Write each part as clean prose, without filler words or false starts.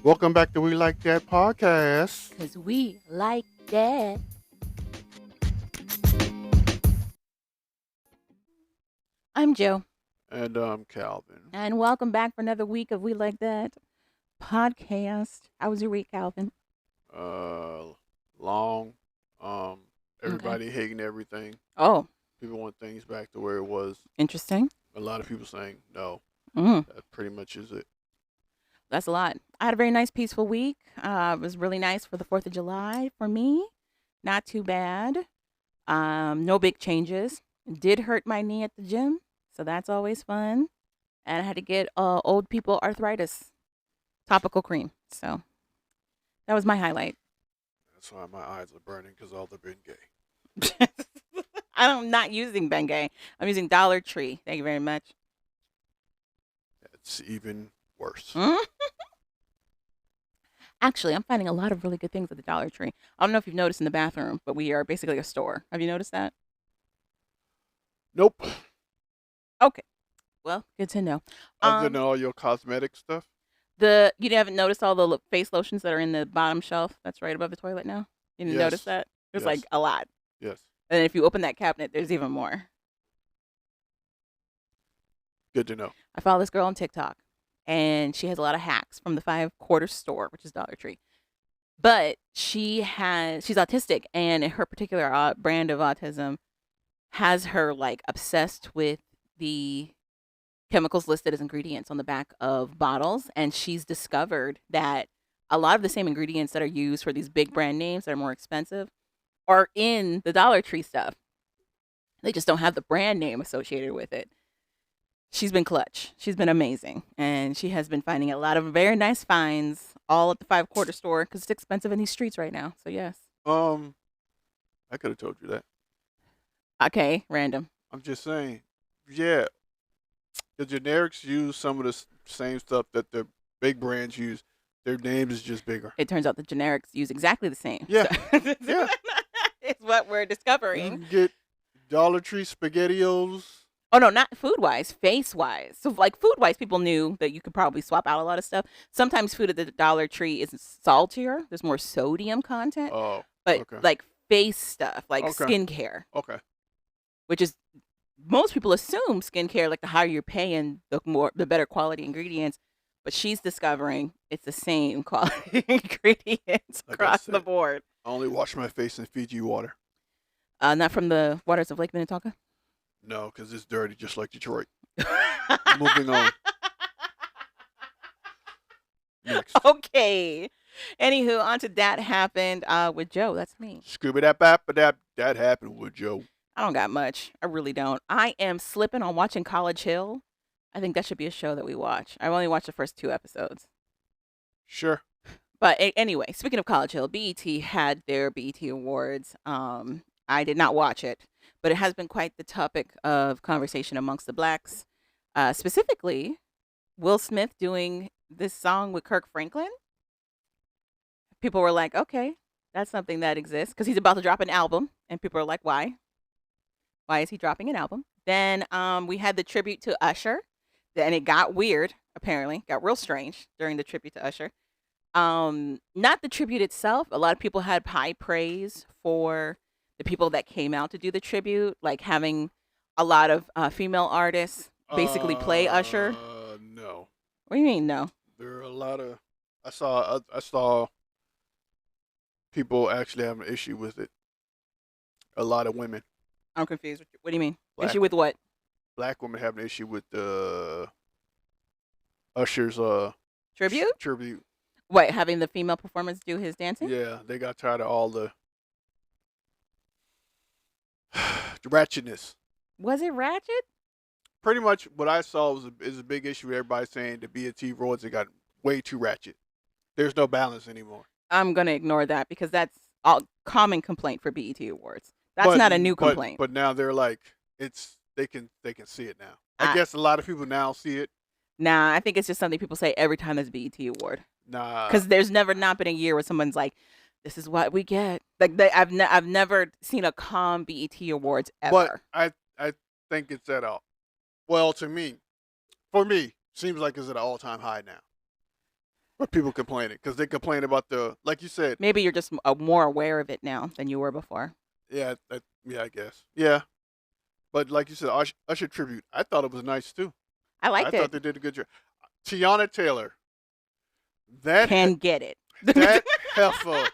Welcome back to We Like That podcast. Because we like that. I'm Joe, And Calvin. and welcome back for another week of We Like That podcast. How was your week, Calvin? Uh long. Um Okay. Everybody hating everything. Oh, People want things back to where it was. interesting. A lot of people saying no. Mm, That pretty much is it. that's a lot. I had a very nice, peaceful week. It was really nice for the 4th of July for me. Not too bad. No big changes. Did hurt my knee at the gym, so that's always fun. And I had to get old people arthritis topical cream. So that was my highlight. That's why my eyes are burning because all the been gay. I'm not using Bengay. I'm using Dollar Tree. Thank you very much. That's even worse. Mm? Actually, I'm finding a lot of really good things at the Dollar Tree. I don't know if you've noticed in the bathroom, but we are basically a store. Have you noticed that? Nope. Okay. Well, good to know. Other than Um, all your cosmetic stuff. you haven't noticed all the face lotions that are in the bottom shelf that's right above the toilet now? You didn't notice Yes. that? There's Yes. like a lot. Yes. And if you open that cabinet, there's even more. Good to know. I follow this girl on TikTok, and she has a lot of hacks from the 5 quarter store, which is Dollar Tree. But she's autistic, and her particular brand of autism has her like obsessed with the chemicals listed as ingredients on the back of bottles, and she's discovered that a lot of the same ingredients that are used for these big brand names that are more expensive are in the Dollar Tree stuff. They just don't have the brand name associated with it. She's been clutch. She's been amazing. And she has been finding a lot of very nice finds all at the 5 quarter store because it's expensive in these streets right now. So, yes. Um, I could have told you that. Okay, random. I'm just saying. Yeah, the generics use some of the same stuff that the big brands use. Their names is just bigger. It turns out the generics use exactly the same. Yeah, So yeah. it's what we're You discovering. can get Dollar Tree SpaghettiOs. Oh, no, not food wise, face wise. So, like, food wise, people knew that you could probably swap out a lot of stuff. Sometimes food at the Dollar Tree is saltier, there's more sodium content. Oh, But, okay, like, face stuff, like okay, skincare, okay. which is most people assume skincare, like the higher you're paying, the better quality ingredients. But she's discovering it's the same quality ingredients Like I across the said, board. I only wash my face in Fiji water. Not from the waters of Lake Minnetonka. No, because it's dirty, just like Detroit. Moving on. Next. Okay. Anywho, on to Dat Happened with Joe. That's me. Scooby that bap that happened with Joe. I don't got much. I really don't. I am slipping on watching College Hill. I think that should be a show that we watch. I've only watched the first 2 episodes. Sure. But anyway, speaking of College Hill, BET had their BET Awards. I did not watch it, but it has been quite the topic of conversation amongst the blacks. Specifically, Will Smith doing this song with Kirk Franklin. People were like, okay, that's something that exists because he's about to drop an album. And people are like, why? Why is he dropping an album? Then we had the tribute to Usher. And it got weird, apparently. Got real strange during the tribute to Usher. Not the tribute itself. A lot of people had high praise for the people that came out to do the tribute, like having a lot of female artists basically play Usher. No. What do you mean, no? There are a lot of. I saw people actually having an issue with it. A lot of women, I'm confused. What do you mean? black Issue with what? black women having an issue with Usher's Tribute? tribute. What, having the female performance do his dancing? Yeah, they got tired of all the ratchetness. Was it ratchet? Pretty much what I saw is a big issue. Everybody saying the BET Awards, it got way too ratchet. There's no balance anymore. I'm going to ignore that because that's a common complaint for BET Awards. That's not a new complaint. But now they're like they can see it now. I I, guess a lot of people now see it. nah, I think it's just something people say every time there's a BET Award. Nah, Because there's never not been a year where someone's like, this is what we get. Like, I've never seen a calm BET Awards but ever. I think it's at all. Well, for me, seems like it's at an all time high now. Or people complaining because they complain about like you said. Maybe you're just more aware of it now than you were before. Yeah, yeah, I guess. Yeah, but like you said, Usher tribute. I thought it was nice too. I I liked thought it. they did a good job. Tiana Taylor, that Can get it. that heifer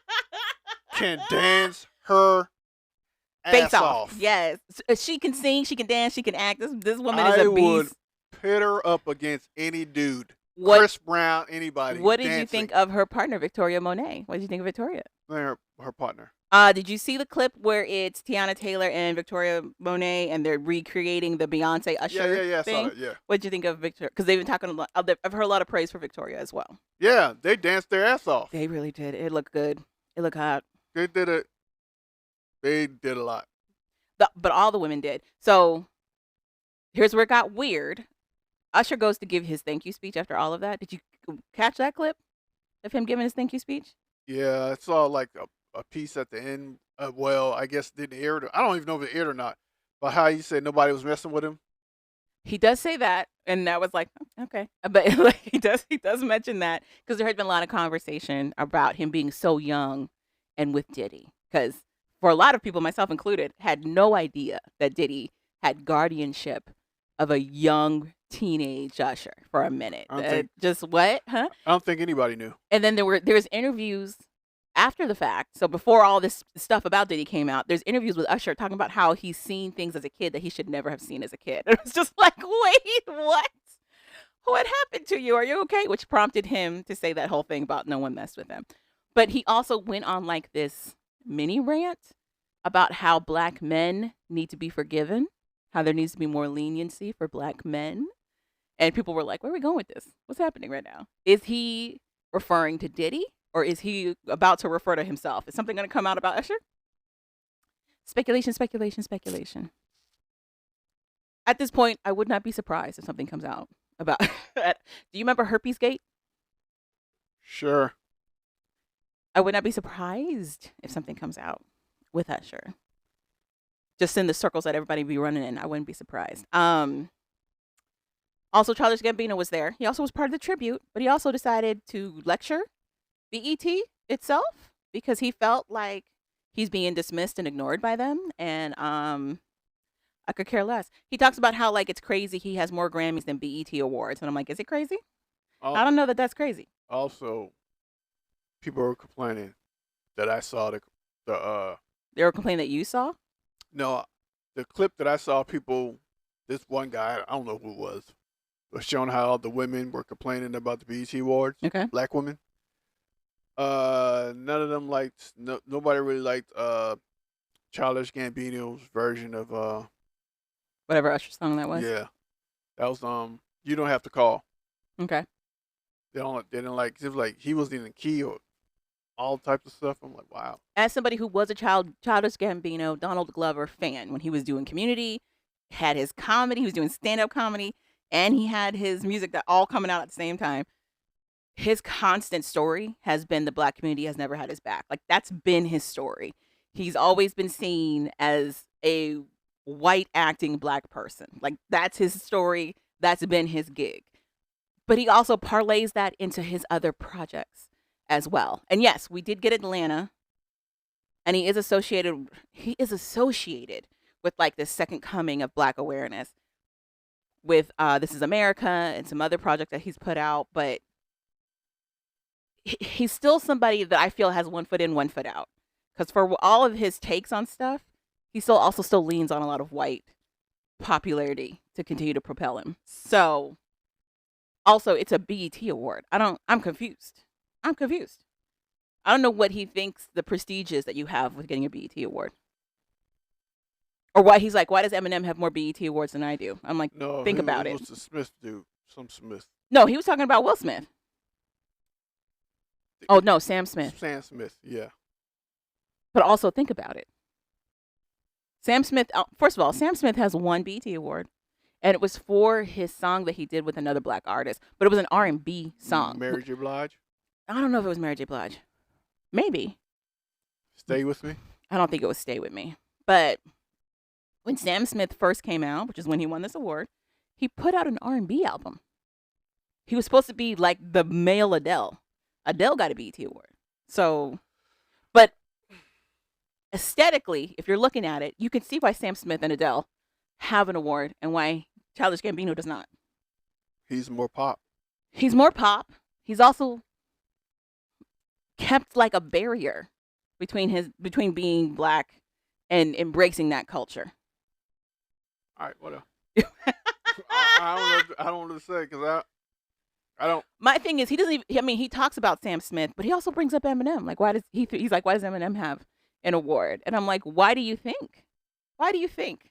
can dance her Face ass off. off. Yes. She can sing, she can dance, she can act. This woman is I a would beast. pit her up against any dude. What Chris Brown, anybody. what did dancing. you think of her partner, Victoria Monet? What did you think of Victoria? Her partner. Did you see the clip where it's Tiana Taylor and Victoria Monet and they're recreating the Beyonce Usher Yeah. I thing? saw that. Yeah. What did you think of Victoria? Because they've been talking a lot. I've heard a lot of praise for Victoria as well. Yeah, they danced their ass off. They really did. It looked good. It looked hot. They did it. They did a lot. But all the women did. So here's where it got weird. Usher goes to give his thank you speech after all of that. Did you catch that clip of him giving his thank you speech? Yeah, I saw like a piece at the end. Well, I guess didn't air it. I don't even know if it aired or not. But how he said nobody was messing with him. He does say that, and that was like, "Oh, okay." But like, he does mention that because there had been a lot of conversation about him being so young and with Diddy. Because for a lot of people, myself included, had no idea that Diddy had guardianship of a young teenage Usher for a minute. Just what? Huh? I don't think anybody knew. And then there's interviews after the fact. So before all this stuff about Diddy came out, there's interviews with Usher talking about how he's seen things as a kid that he should never have seen as a kid. It was just like, wait, what? What happened to you? Are you okay? Which prompted him to say that whole thing about no one messed with him. But he also went on like this mini rant about how black men need to be forgiven, how there needs to be more leniency for black men. And people were like, where are we going with this? What's happening right now? Is he referring to Diddy? Or is he about to refer to himself? Is something going to come out about Usher? Speculation, speculation, speculation. At this point, I would not be surprised if something comes out about that. Do you remember Herpes Gate? Sure. I would not be surprised if something comes out with Usher. Just in the circles that everybody be running in, I wouldn't be surprised. Also, Childish Gambino was there. He also was part of the tribute, but he also decided to lecture BET itself because he felt like he's being dismissed and ignored by them, and I could care less. He talks about how like it's crazy he has more Grammys than BET awards, and I'm like, is it crazy? I don't know that that's crazy. Also, people were complaining that I saw They were complaining that you saw. No, the clip that I saw people. This one guy, I don't know who it was showing how the women were complaining about the BET awards. Okay. Black women. None of them liked. Nobody really liked Childish Gambino's version of Whatever Usher song that was. Yeah, that was You Don't Have to Call. Okay. They didn't like. It was like he wasn't in key or all types of stuff. I'm like, wow. As somebody who was a Childish Gambino, Donald Glover fan when he was doing Community, had his comedy, he was doing stand-up comedy, and he had his music that all coming out at the same time. His constant story has been the black community has never had his back. Like that's been his story. He's always been seen as a white acting black person. Like that's his story. That's been his gig. But he also parlays that into his other projects as well. And yes, we did get Atlanta, and he is associated with like this second coming of black awareness with This Is America and some other projects that he's put out, but he's still somebody that I feel has one foot in, one foot out. Because for all of his takes on stuff, he still leans on a lot of white popularity to continue to propel him. So also it's a BET award. I'm confused. I don't know what he thinks the prestige is that you have with getting a BET award. Or why he's like, why does Eminem have more BET awards than I do? I'm like, no, think about it. It was the Smith dude, some Smith. No, he was talking about Will Smith. Oh no, Sam Smith. Sam Smith, yeah. But also think about it. Sam Smith. First of all, Sam Smith has one BET award, and it was for his song that he did with another black artist. But it was an R&B song. Mary J. Blige. I don't know if it was Mary J. Blige. Maybe. Stay With Me. I don't think it was Stay With Me. But when Sam Smith first came out, which is when he won this award, he put out an R&B album. He was supposed to be like the male Adele. Adele got a BET award. So, but aesthetically, if you're looking at it, you can see why Sam Smith and Adele have an award and why Childish Gambino does not. He's more pop. He's more pop. He's also kept like a barrier between being black and embracing that culture. All right, whatever. I don't know what to say because I don't. My thing is, he doesn't even. I mean, he talks about Sam Smith, but he also brings up Eminem. Like, why does he? He's like, why does Eminem have an award? And I'm like, why do you think? Why do you think?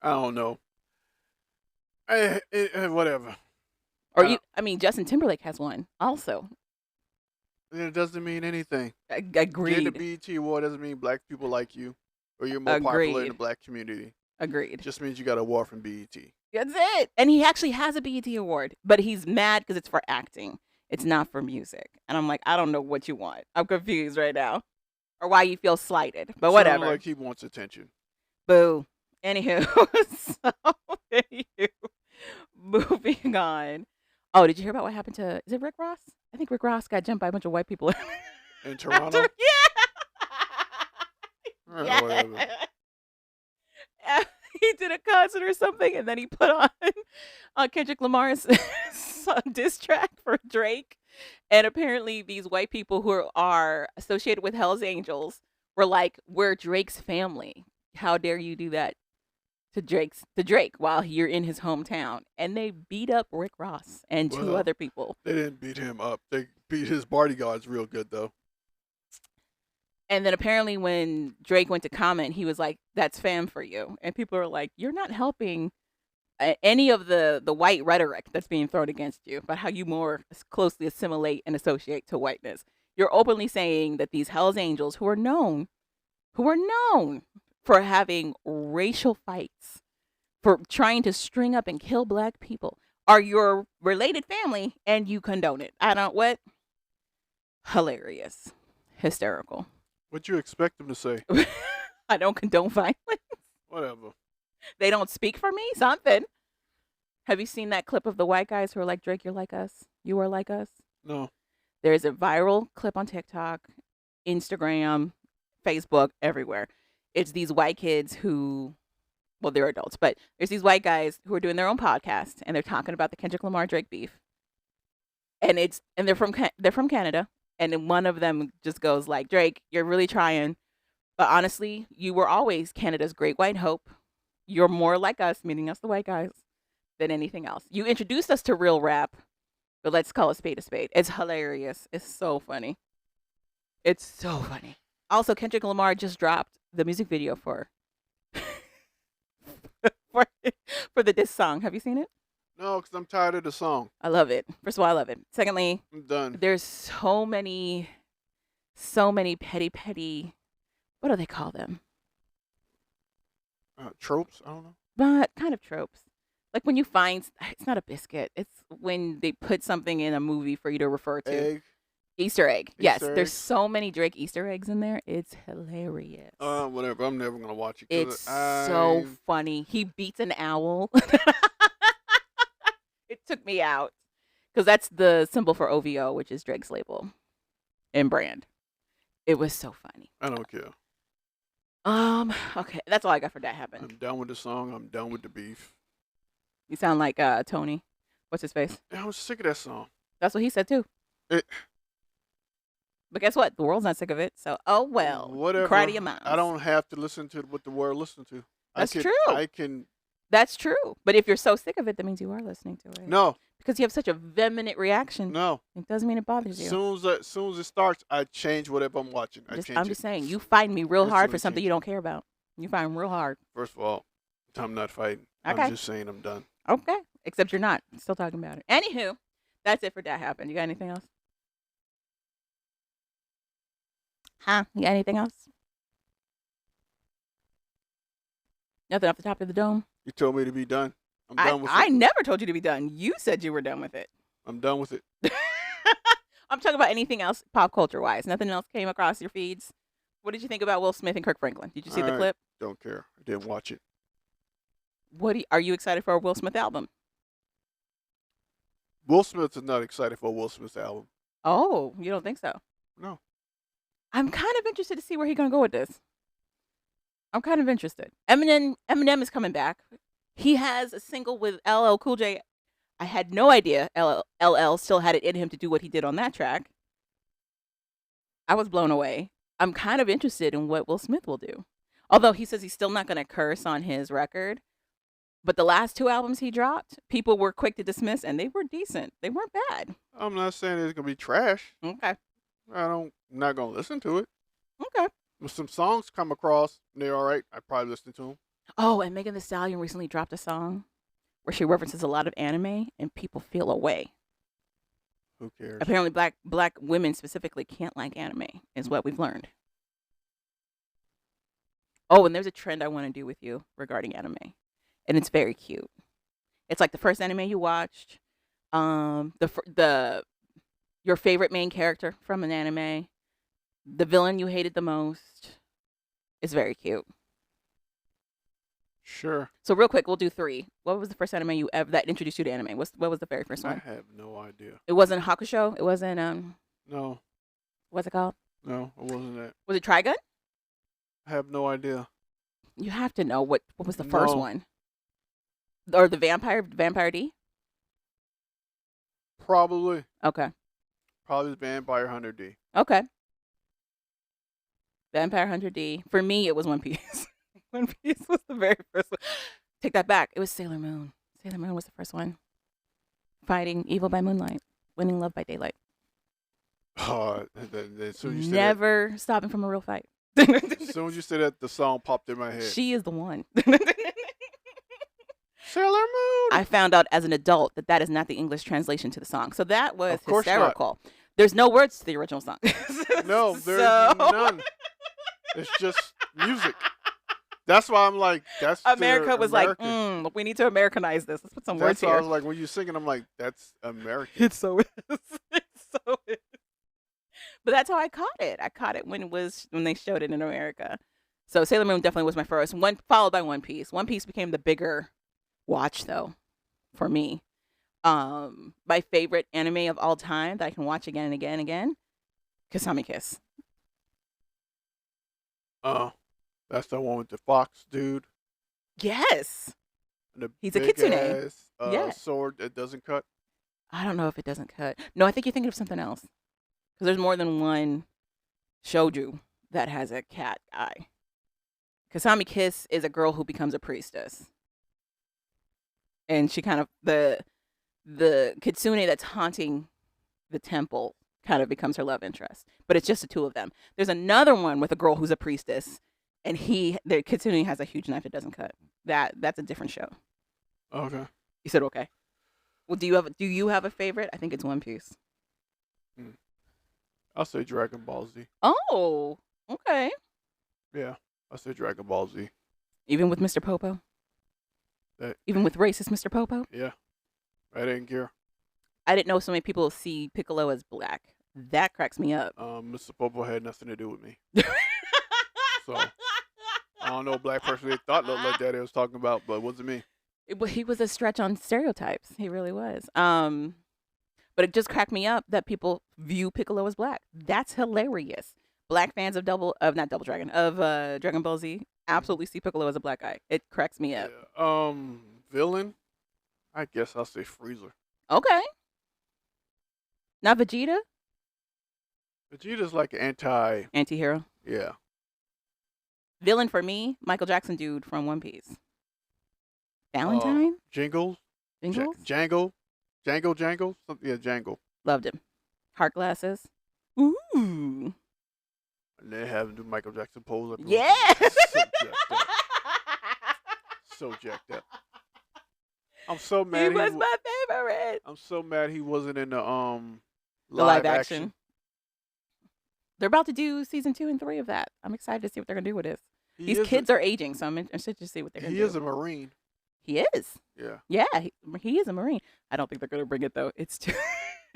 I don't know. Whatever. Or you? I mean, Justin Timberlake has one also. It doesn't mean anything. Agreed. Getting a BET award doesn't mean black people like you or you're more popular in the black community. Agreed. It just means you got an award from BET. That's it. And he actually has a BET award, but he's mad because it's for acting. It's not for music. And I'm like, I don't know what you want. I'm confused right now. Or why you feel slighted. But whatever. Like he wants attention. Boo. Anywho. Moving on. Oh, did you hear about what happened to, is it Rick Ross? I think Rick Ross got jumped by a bunch of white people. In Toronto? Yeah. Whatever. He did a concert or something, and then he put on Kendrick Lamar's diss track for Drake. And apparently these white people who are associated with Hell's Angels were like, we're Drake's family. How dare you do that to Drake while you're in his hometown? And they beat up Rick Ross and two other people. They didn't beat him up. They beat his bodyguards real good, though. And then apparently when Drake went to comment, he was like, that's fam for you. And people are like, you're not helping any of the white rhetoric that's being thrown against you about how you more closely assimilate and associate to whiteness. You're openly saying that these Hell's Angels who are known for having racial fights, for trying to string up and kill black people, are your related family, and you condone it. What? Hilarious. Hysterical. What you expect them to say? I don't condone violence. Whatever. They don't speak for me? Something. Have you seen that clip of the white guys who are like, Drake, you're like us? You are like us? No. There's a viral clip on TikTok, Instagram, Facebook, everywhere. It's these white kids who, well, they're adults, but there's these white guys who are doing their own podcast, and they're talking about the Kendrick Lamar Drake beef. And they're from Canada. And then one of them just goes like, Drake, you're really trying. But honestly, you were always Canada's great white hope. You're more like us, meaning us the white guys, than anything else. You introduced us to real rap, but let's call a spade a spade. It's hilarious. It's so funny. It's so funny. Also, Kendrick Lamar just dropped the music video for the diss song. Have you seen it? No, because I'm tired of the song. I love it. First of all, I love it. Secondly, I'm done. There's so many petty, what do they call them? Tropes? I don't know. But kind of tropes. Like when you find, it's not a biscuit. It's when they put something in a movie for you to refer to. Egg. Easter egg. Yes, Easter there's eggs. so many Drake Easter eggs in there. It's hilarious. Whatever. I'm never going to watch it. It's so funny. He beats an owl. It took me out. Because that's the symbol for OVO, which is Drake's label and brand. It was so funny. I don't care. Okay, that's all I got for Dat Happened. I'm done with the song. I'm done with the beef. You sound like Tony. What's his face? I'm sick of that song. That's what he said too. But guess what? The world's not sick of it. So, oh well. Whatever. Cry to your moms. I don't have to listen to what the world listens to. That's true. I can. That's true. But if you're so sick of it, that means you are listening to it. No. Because you have such a vehement reaction. No. It doesn't mean it bothers you. As soon as it starts, I change whatever I'm watching. I'm just saying, you fight me real hard for something you don't care about. You fight real hard. First of all, I'm not fighting. Okay. I'm just saying I'm done. Okay. Except you're not. Still talking about it. Anywho, that's it for Dat Happened. You got anything else? Huh? You got anything else? Nothing off the top of the dome? You told me to be done. I'm done with it. I never told you to be done. You said you were done with it. I'm done with it. I'm talking about anything else pop culture wise. Nothing else came across your feeds. What did you think about Will Smith and Kirk Franklin? Did you see the clip? Don't care. I didn't watch it. Are you excited for a Will Smith album? Will Smith is not excited for Will Smith's album. Oh, you don't think so? No. I'm kind of interested to see where he's gonna go with this. I'm kind of interested. Eminem is coming back. He has a single with LL Cool J. I had no idea LL still had it in him to do what he did on that track. I was blown away. I'm kind of interested in what Will Smith will do. Although he says he's still not going to curse on his record. But the last two albums he dropped, people were quick to dismiss, and they were decent. They weren't bad. I'm not saying it's gonna be trash. Okay. I'm not gonna listen to it. Okay. If some songs come across, and they're all right, I probably listen to them. Oh, and Megan Thee Stallion recently dropped a song where she references a lot of anime, and people feel away. Who cares? Apparently, black women specifically can't like anime, is what we've learned. Oh, and there's a trend I want to do with you regarding anime, and it's very cute. It's like the first anime you watched, the your favorite main character from an anime, the villain you hated the most. It's very cute. Sure. So real quick, we'll do three. What was the first anime you ever that introduced you to anime? What was the very first I one? have no idea. It wasn't Hakusho. It wasn't No, what's it called? no, it wasn't that. Was it Trigun? I have no idea. You have to know what was the first No. one, or the Vampire D. Probably Okay, Vampire Hunter D. okay. Vampire Hunter D. For me, it was One Piece. One Piece was the very first one. Take that back. It was Sailor Moon. Sailor Moon was the first one. Fighting evil by moonlight, winning love by daylight. Oh, as soon as you said Never stopping from a real fight. that, as soon as you said that, the song popped in my head. She is the one. Sailor Moon. I found out as an adult that that is not the English translation to the song. So that was Of course not. hysterical. There's no words to the original song. No, there's So- none. It's just music. That's why I'm like, that's America their was American. like, we need to Americanize this. Let's put some words That's why I here. was like, when you're singing, I'm like, that's American. It so is. It so is. But that's how I caught it. I caught it when they showed it in America. So Sailor Moon definitely was my first one, followed by One Piece. One Piece became the bigger watch though, for me. My favorite anime of all time that I can watch again and again and again, Kasami Kiss. That's the one with the fox dude. Yes. And the He's a big kitsune. ass, Yeah. sword that doesn't cut. I don't know if it doesn't cut. No, I think you're thinking of something else. Because there's more than one shoujo that has a cat eye. Kasami Kiss is a girl who becomes a priestess. And she kind of, the kitsune that's haunting the temple kind of becomes her love interest. But it's just the two of them. There's another one with a girl who's a priestess. And the kitsune has a huge knife that doesn't cut. That's a different show. Okay. You said okay. Well, do you have a favorite? I think it's One Piece. I'll say Dragon Ball Z. Oh, okay. Yeah, I'll say Dragon Ball Z. Even with Mr. Popo? That- Even with racist Mr. Popo? Yeah, I didn't care. I didn't know so many people see Piccolo as black. That cracks me up. Mr. Popo had nothing to do with me. So I don't know a black person they thought looked like that they was talking about, but it wasn't me. He was a stretch on stereotypes. He really was. But it just cracked me up that people view Piccolo as black. That's hilarious. Black fans of Dragon Ball Z absolutely see Piccolo as a black guy. It cracks me up. Yeah. Villain, I guess I'll say Freezer. Okay. Not Vegeta? Vegeta's like anti. Anti-hero. Yeah. Villain for me, Michael Jackson dude from One Piece. Valentine? Jingles. Jingles? Jangle. Something, yeah, Jangle. Loved him. Heart glasses. Ooh. And they have him do Michael Jackson pose. Yeah. So jacked up. I'm so mad. He was my favorite. I'm so mad he wasn't in the The live action. They're about to do season 2 and 3 of that. I'm excited to see what they're gonna do with this. These kids are aging, so I'm interested to see what they're gonna do. He is a Marine. He is. Yeah. Yeah, he is a Marine. I don't think they're gonna bring it though. It's too.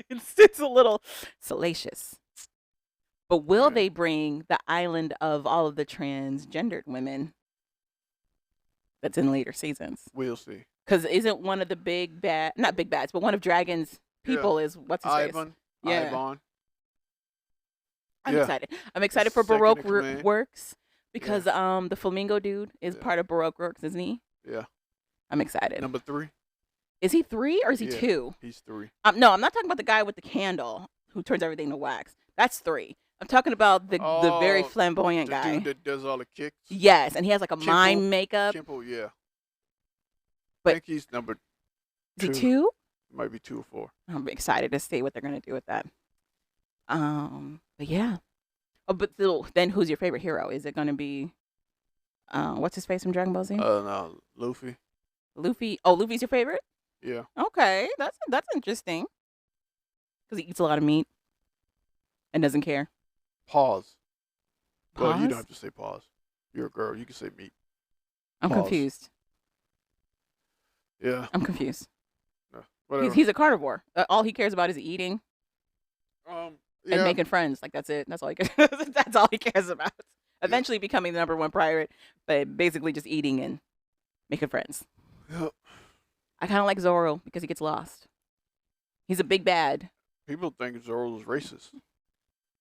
it's a little salacious. But will Yeah. they bring the island of all of the transgendered women? That's in later seasons. We'll see. Because isn't one of the not big bads, but one of Dragon's people is what's his face? Ivan. Yeah, Ivan. I'm Yeah. excited. I'm excited for Second in Baroque command. Works Yeah. because the Flamingo dude is Yeah. part of Baroque Works, isn't he? Yeah. I'm excited. Number 3. Is he 3 or is he Yeah. 2? He's 3. No, I'm not talking about the guy with the candle who turns everything to wax. That's 3. I'm talking about the very Oh, flamboyant the guy. dude that does all the kicks. Yes, and he has like a Kimple- mime makeup. Kimple, yeah. But- I think he's number Is he 2. 2? Might be 2 or 4. I'm excited to see what they're gonna do with that. But yeah. Oh, but then who's your favorite hero? Is it gonna be, what's his face from Dragon Ball Z? No, Luffy. Luffy. Oh, Luffy's your favorite? Yeah. Okay, that's interesting. Because he eats a lot of meat and doesn't care. Pause. Well, you Pause? don't have to say pause. You're a girl. You can say meat. I'm Pause. confused. Yeah. I'm confused. Whatever. He's a carnivore. All he cares about is eating yeah. and making friends. Like that's it. That's all he cares. That's all he cares about. Eventually becoming the #1 pirate, but basically just eating and making friends. Yep. I kind of like Zoro because he gets lost. He's a big bad. People think Zoro's racist.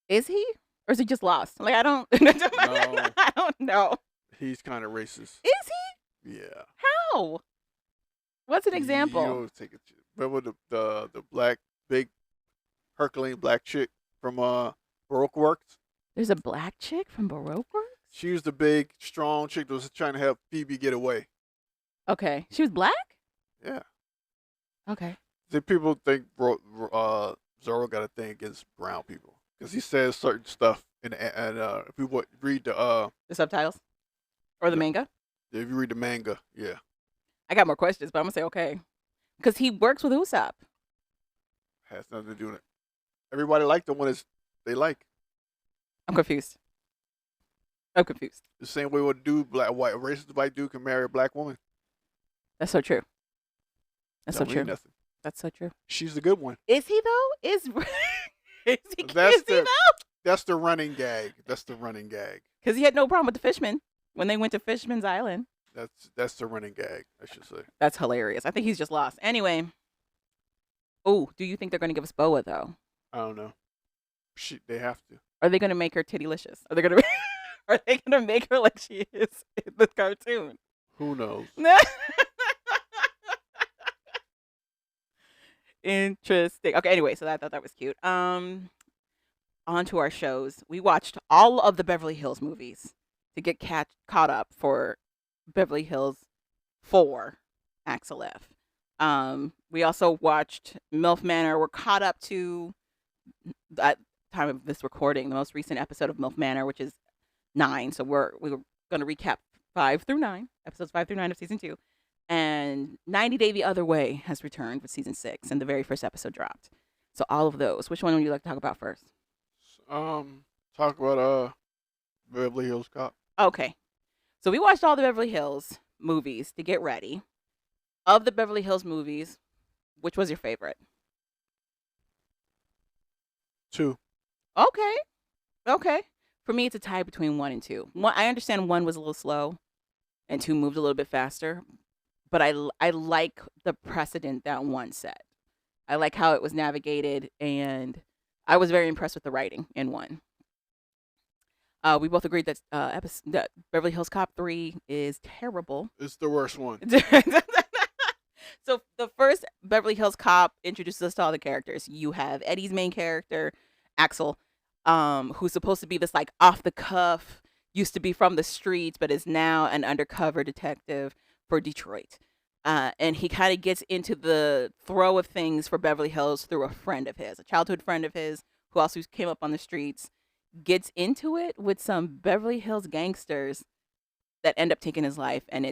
Is he? Or is he just lost? Like I don't I don't know. He's kind of racist. Is he? Yeah. How? What's an example? You always take it. Remember the black big Herculean black chick from Baroque Works? There's a black chick from Baroque Works? She was the big strong chick that was trying to help Phoebe get away. Okay. She was black? Yeah. Okay. See, people think Zoro got a thing against brown people because he says certain stuff and if you read the subtitles? Or the manga? if you read the manga, yeah. I got more questions, but I'm gonna say okay. Because he works with Usopp. Has nothing to do with it. Everybody like the one they like. I'm confused. I'm confused. The same way a racist white dude can marry a black woman. That's so true. That's so Don't true. mean nothing. That's so true. She's the good one. Is he though? Is he That's though? That's the running gag. That's the running gag. Because he had no problem with the fishmen when they went to Fishman's Island. That's the running gag, I should say. That's hilarious. I think he's just lost. Anyway. Oh, do you think they're going to give us Boa though? I don't know. They have to. Are they going to make her tittylicious? Are they going to make her like she is in the cartoon? Who knows? Interesting. Okay, anyway, so I thought that was cute. On to our shows. We watched all of the Beverly Hills movies to get caught up for Beverly Hills 4 Axel F. We also watched MILF Manor. We're caught up to, at time of this recording, the most recent episode of MILF Manor, which is 9. So we're going to recap 5 through 9, episodes 5 through 9 of season 2. And 90 Day the Other Way has returned with season 6, and the very first episode dropped. So all of those. Which one would you like to talk about first? Talk about Beverly Hills Cop. Okay. So we watched all the Beverly Hills movies to get ready. Of the Beverly Hills movies, which was your favorite? 2. Okay. For me, it's a tie between 1 and 2. I understand 1 was a little slow, and 2 moved a little bit faster. But I like the precedent that 1 set. I like how it was navigated, and I was very impressed with the writing in 1. We both agreed that Beverly Hills Cop 3 is terrible. It's the worst one. So the first Beverly Hills Cop introduces us to all the characters. You have Eddie's main character, Axel, who's supposed to be this like off the cuff, used to be from the streets, but is now an undercover detective for Detroit. And he kind of gets into the throw of things for Beverly Hills through a friend of his, a childhood friend of his, who also came up on the streets, gets into it with some Beverly Hills gangsters that end up taking his life. And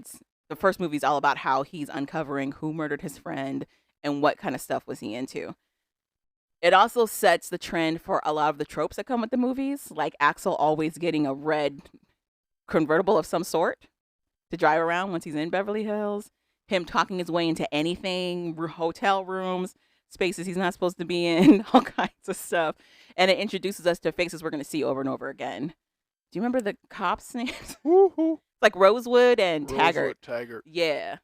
the first movie is all about how he's uncovering who murdered his friend and what kind of stuff was he into. It also sets the trend for a lot of the tropes that come with the movies, like Axel always getting a red convertible of some sort to drive around once he's in Beverly Hills. Him talking his way into anything, hotel rooms, spaces he's not supposed to be in, all kinds of stuff. And it introduces us to faces we're going to see over and over again. Do you remember the cops' names? Woohoo. Like Rosewood and Taggart. Taggart. Yeah.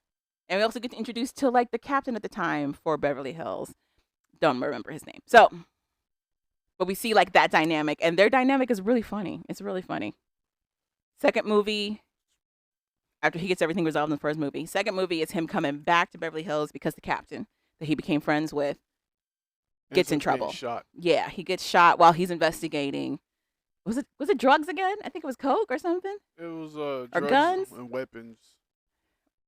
And we also get introduced to like the captain at the time for Beverly Hills. don't remember his name. So, but we see like that dynamic, and their dynamic is really funny. It's really funny. Second movie, after he gets everything resolved in the first movie, second movie is him coming back to Beverly Hills because the captain that he became friends with gets in trouble. Shot. Yeah, he gets shot while he's investigating. Was it drugs again? I think it was coke or something. It was or drugs guns and weapons.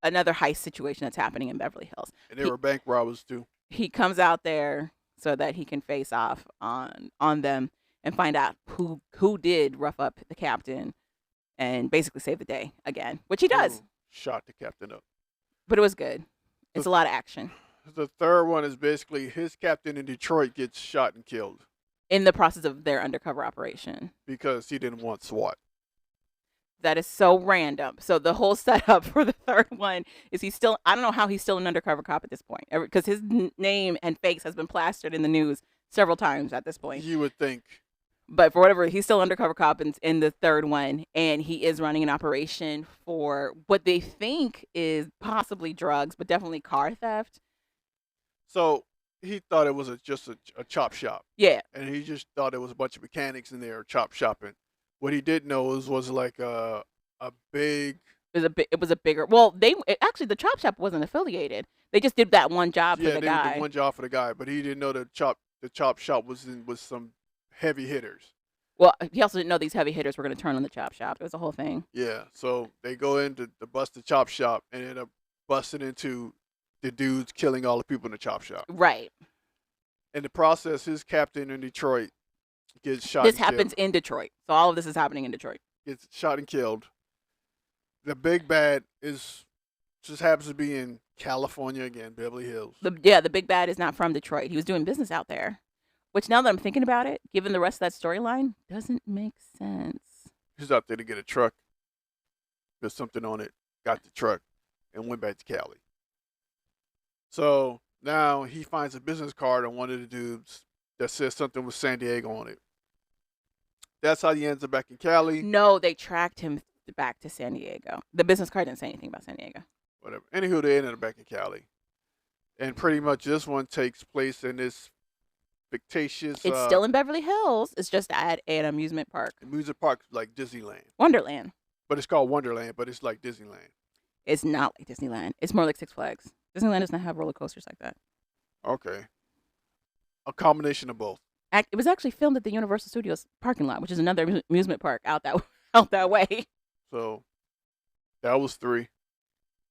Another heist situation that's happening in Beverly Hills. And they were bank robbers too. He comes out there so that he can face off on them and find out who did rough up the captain and basically save the day again, which he does. Shot the captain up. But it was good. It's a lot of action. The third one is basically his captain in Detroit gets shot and killed. In the process of their undercover operation. Because he didn't want SWAT. That is so random. So the whole setup for the third one is I don't know how he's still an undercover cop at this point. Because his name and face has been plastered in the news several times at this point. You would think. But for whatever, he's still undercover cop in the third one. And he is running an operation for what they think is possibly drugs, but definitely car theft. So he thought it was just a chop shop. Yeah. And he just thought it was a bunch of mechanics in there chop shopping. What he didn't know was like a big. It was a bigger. Well, actually the chop shop wasn't affiliated. They just did that one job for the guy. Yeah, they did one job for the guy, but he didn't know the chop shop was some heavy hitters. Well, he also didn't know these heavy hitters were going to turn on the chop shop. It was a whole thing. Yeah, so they go in to bust the chop shop and end up busting into the dudes killing all the people in the chop shop. Right. In the process, his captain in Detroit gets shot. This happens in Detroit. So all of this is happening in Detroit. Gets shot and killed. The big bad just happens to be in California again, Beverly Hills. The big bad is not from Detroit. He was doing business out there. Which, now that I'm thinking about it, given the rest of that storyline, doesn't make sense. He's out there to get a truck. There's something on it. Got the truck and went back to Cali. So now he finds a business card on one of the dudes that says something with San Diego on it. That's how he ends up back in Cali. No, they tracked him back to San Diego. The business card didn't say anything about San Diego. Whatever. Anywho, they ended up back in Cali. And pretty much this one takes place in this fictitious. It's still in Beverly Hills. It's just at an amusement park. Amusement park like Disneyland. Wonderland. But it's called Wonderland, but it's like Disneyland. It's not like Disneyland. It's more like Six Flags. Disneyland does not have roller coasters like that. Okay. A combination of both. It was actually filmed at the Universal Studios parking lot, which is another amusement park out that way. So that was 3.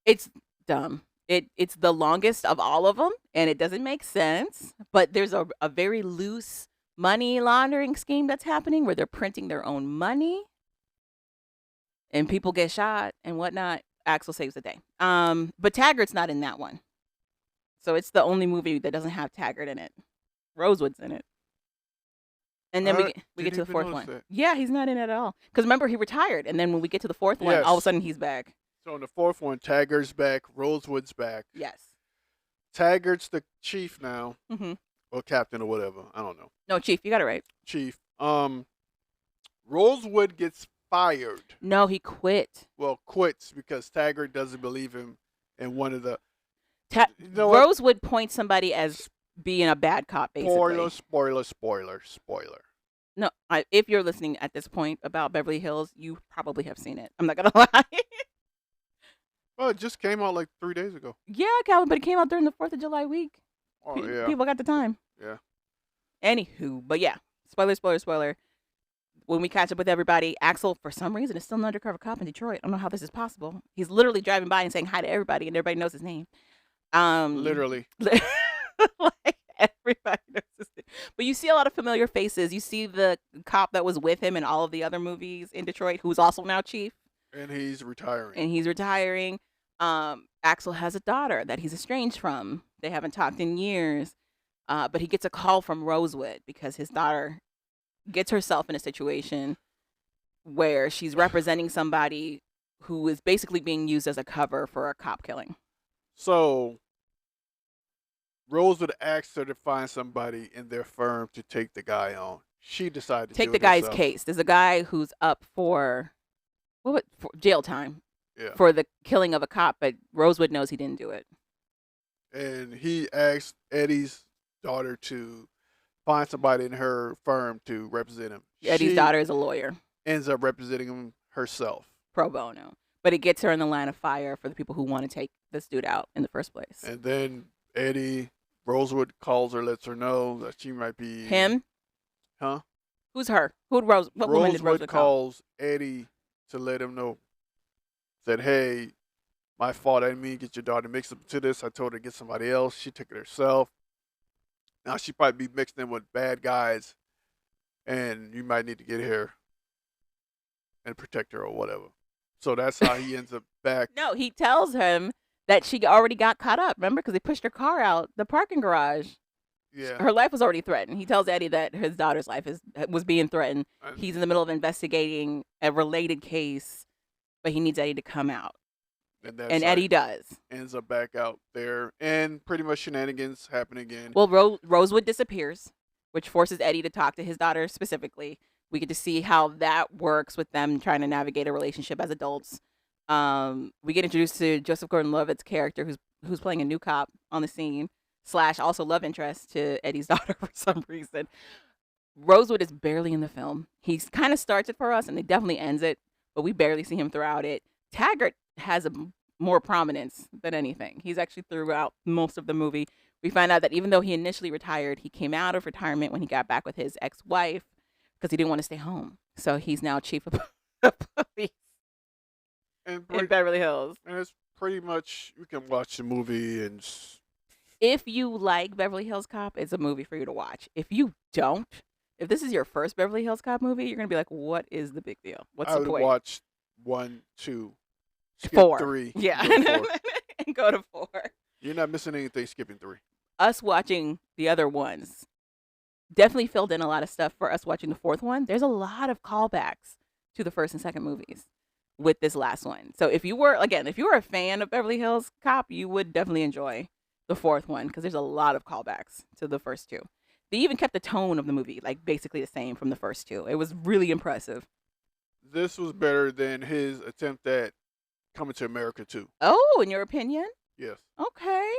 It's dumb. It's the longest of all of them, and it doesn't make sense. But there's a very loose money laundering scheme that's happening where they're printing their own money, and people get shot and whatnot. Axel saves the day. But Taggart's not in that one, so it's the only movie that doesn't have Taggart in it. Rosewood's in it. And then we get to the fourth one. That. Yeah, he's not in it at all. Because remember, he retired. And then when we get to the fourth one, all of a sudden he's back. So in the fourth one, Taggart's back. Rosewood's back. Yes. Taggart's the chief now. Mm-hmm. Or captain or whatever. I don't know. No, chief. You got it right. Chief. Rosewood gets fired. No, he quit. Well, quits because Taggart doesn't believe him in one of the... Rosewood points somebody as being a bad cop, basically. Spoiler. No, if you're listening at this point about Beverly Hills, you probably have seen it. I'm not going to lie. Well, it just came out like 3 days ago. Yeah, Calvin, but it came out during the 4th of July week. Oh, yeah. People got the time. Yeah. Anywho, but yeah, spoiler. When we catch up with everybody, Axel, for some reason, is still an undercover cop in Detroit. I don't know how this is possible. He's literally driving by and saying hi to everybody, and everybody knows his name. Literally. Like, everybody knows his name. But you see a lot of familiar faces. You see the cop that was with him in all of the other movies in Detroit, who's also now chief. And he's retiring. Axel has a daughter that he's estranged from. They haven't talked in years. But he gets a call from Rosewood because his daughter gets herself in a situation where she's representing somebody who is basically being used as a cover for a cop killing. So Rosewood asked her to find somebody in their firm to take the guy on. She decided to take the guy's case. There's a guy who's up for jail time for the killing of a cop, but Rosewood knows he didn't do it. And he asked Eddie's daughter to find somebody in her firm to represent him. Eddie's She daughter is a lawyer, ends up representing him herself. pro bono, but it gets her in the line of fire for the people who want to take this dude out in the first place. And then Rosewood calls her, lets her know that she might be Him? Huh? Who's her? What woman did Rosewood call? Calls Eddie to let him know. Said, hey, my fault. I didn't mean to get your daughter mixed up into this. I told her to get somebody else. She took it herself. Now she probably be mixed in with bad guys, and you might need to get here and protect her or whatever. So that's how he ends up back. No, he tells him that she already got caught up. Remember, because they pushed her car out the parking garage. Yeah. Her life was already threatened. He tells Eddie that his daughter's life was being threatened. He's in the middle of investigating a related case, but he needs Eddie to come out. And Eddie does. Ends up back out there, and pretty much shenanigans happen again. Well, Rosewood disappears, which forces Eddie to talk to his daughter specifically. We get to see how that works with them trying to navigate a relationship as adults. We get introduced to Joseph Gordon-Levitt's character, who's playing a new cop on the scene. / also love interest to Eddie's daughter for some reason. Rosewood is barely in the film. He kind of starts it for us, and he definitely ends it, but we barely see him throughout it. Taggart has more prominence than anything. He's actually throughout most of the movie. We find out that even though he initially retired, he came out of retirement when he got back with his ex-wife because he didn't want to stay home. So he's now chief of police in Beverly Hills. And it's pretty much, you can watch the movie and... If you like Beverly Hills Cop, it's a movie for you to watch. If you don't, if this is your first Beverly Hills Cop movie, you're going to be like, what is the big deal? What's the point? I would watch 1, 2, skip 4. 3. Yeah. Go to 4. And go to 4. You're not missing anything skipping 3. Us watching the other ones definitely filled in a lot of stuff for us watching the 4th one. There's a lot of callbacks to the 1st and 2nd movies with this last one. So if you were a fan of Beverly Hills Cop, you would definitely enjoy the 4th one because there's a lot of callbacks to the first 2. They even kept the tone of the movie like basically the same from the first 2. It was really impressive. This was better than his attempt at Coming to America 2. Oh, in your opinion? Yes. Okay.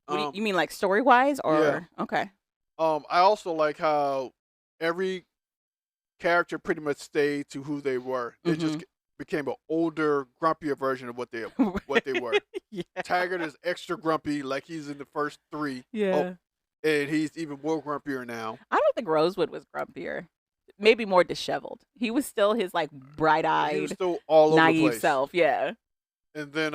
You mean like story wise or yeah. Okay. I also like how every character pretty much stayed to who they were. They just became an older, grumpier version of what they were. Yeah. Taggart is extra grumpy, like he's in the first 3. Yeah. And he's even more grumpier now. I don't think Rosewood was grumpier. Maybe more disheveled. He was still his like bright-eyed, he was still all over the naive place. self. Yeah. And then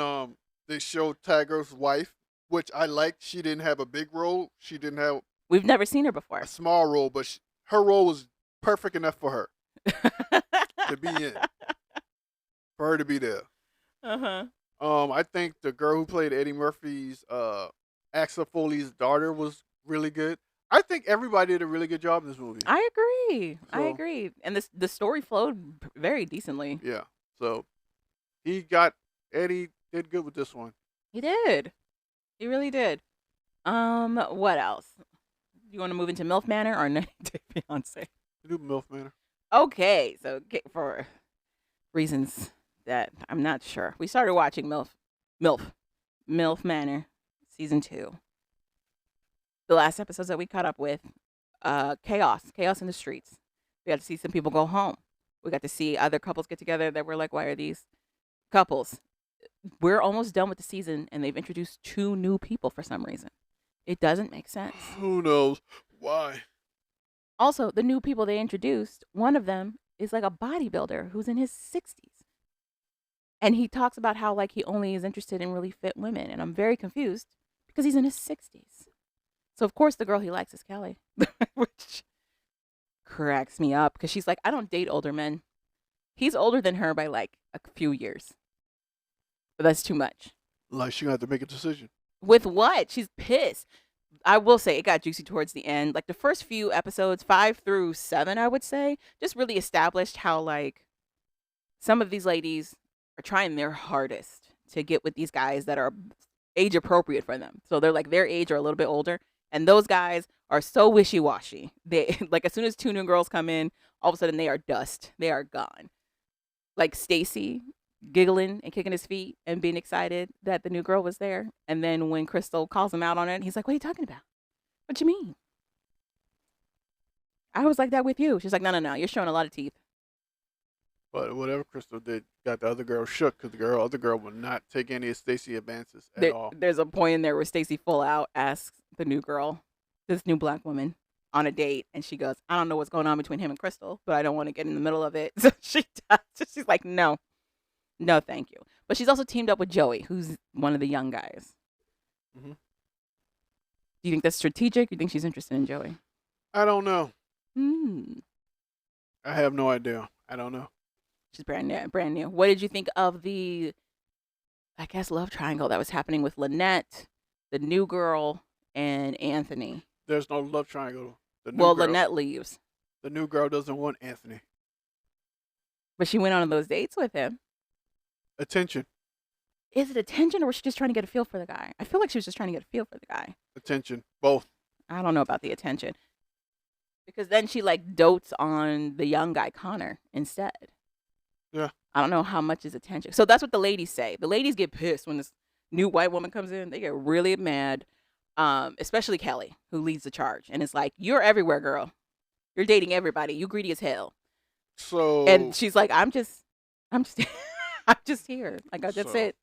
they showed Taggart's wife, which I liked. She didn't have a big role. She didn't have. We've never seen her before. A small role, but her role was perfect enough for her to be in. For her to be there. I think the girl who played Eddie Murphy's Axel Foley's daughter was really good. I think everybody did a really good job in this movie. I agree. And the story flowed very decently. Yeah. So Eddie did good with this one. He did. He really did. What else? You want to move into MILF Manor or 90 Day Fiancé? Do MILF Manor. Okay, so for reasons that I'm not sure, we started watching MILF Manor season 2. The last episodes that we caught up with, chaos in the streets. We got to see some people go home. We got to see other couples get together that were like, why are these couples? We're almost done with the season, and they've introduced 2 new people for some reason. It doesn't make sense. Who knows why? Also, the new people they introduced, one of them is like a bodybuilder who's in his 60s. And he talks about how like he only is interested in really fit women. And I'm very confused because he's in his 60s. So, of course, the girl he likes is Kelly, which cracks me up because she's like, I don't date older men. He's older than her by like a few years. But that's too much. Like she's going to have to make a decision. With what? She's pissed. I will say it got juicy towards the end. Like the first few episodes, 5 through 7, I would say, just really established how like some of these ladies are trying their hardest to get with these guys that are age appropriate for them. So they're like their age or a little bit older. And those guys are so wishy-washy. They like as soon as 2 new girls come in, all of a sudden they are dust. They are gone. Like Stacy giggling and kicking his feet and being excited that the new girl was there. And then when Crystal calls him out on it, he's like, what are you talking about? What you mean? I was like that with you. She's like, no, no, no. You're showing a lot of teeth. But whatever Crystal did got the other girl shook because the other girl would not take any of Stacy advances at all. There's a point in there where Stacy full out asks the new girl, this new black woman, on a date, and she goes, I don't know what's going on between him and Crystal, but I don't want to get in the middle of it. So she does. She's like, no, no, thank you. But she's also teamed up with Joey, who's one of the young guys. Mm-hmm. Do you think that's strategic? You think she's interested in Joey? I don't know. Hmm. I have no idea. I don't know. She's brand new. Brand new. What did you think of the, I guess, love triangle that was happening with Lynette, the new girl, and Anthony? There's no love triangle. Lynette leaves. The new girl doesn't want Anthony. But she went on those dates with him. Attention. Is it attention, or was she just trying to get a feel for the guy? I feel like she was just trying to get a feel for the guy. Attention. Both. I don't know about the attention. Because then she like dotes on the young guy, Connor, instead. Yeah. I don't know how much is attention. So that's what the ladies say. The ladies get pissed when this new white woman comes in. They get really mad. Especially Kelly, who leads the charge. And it's like, you're everywhere, girl. You're dating everybody. You greedy as hell. So. And she's like, I'm just I'm just here. Like, that's it.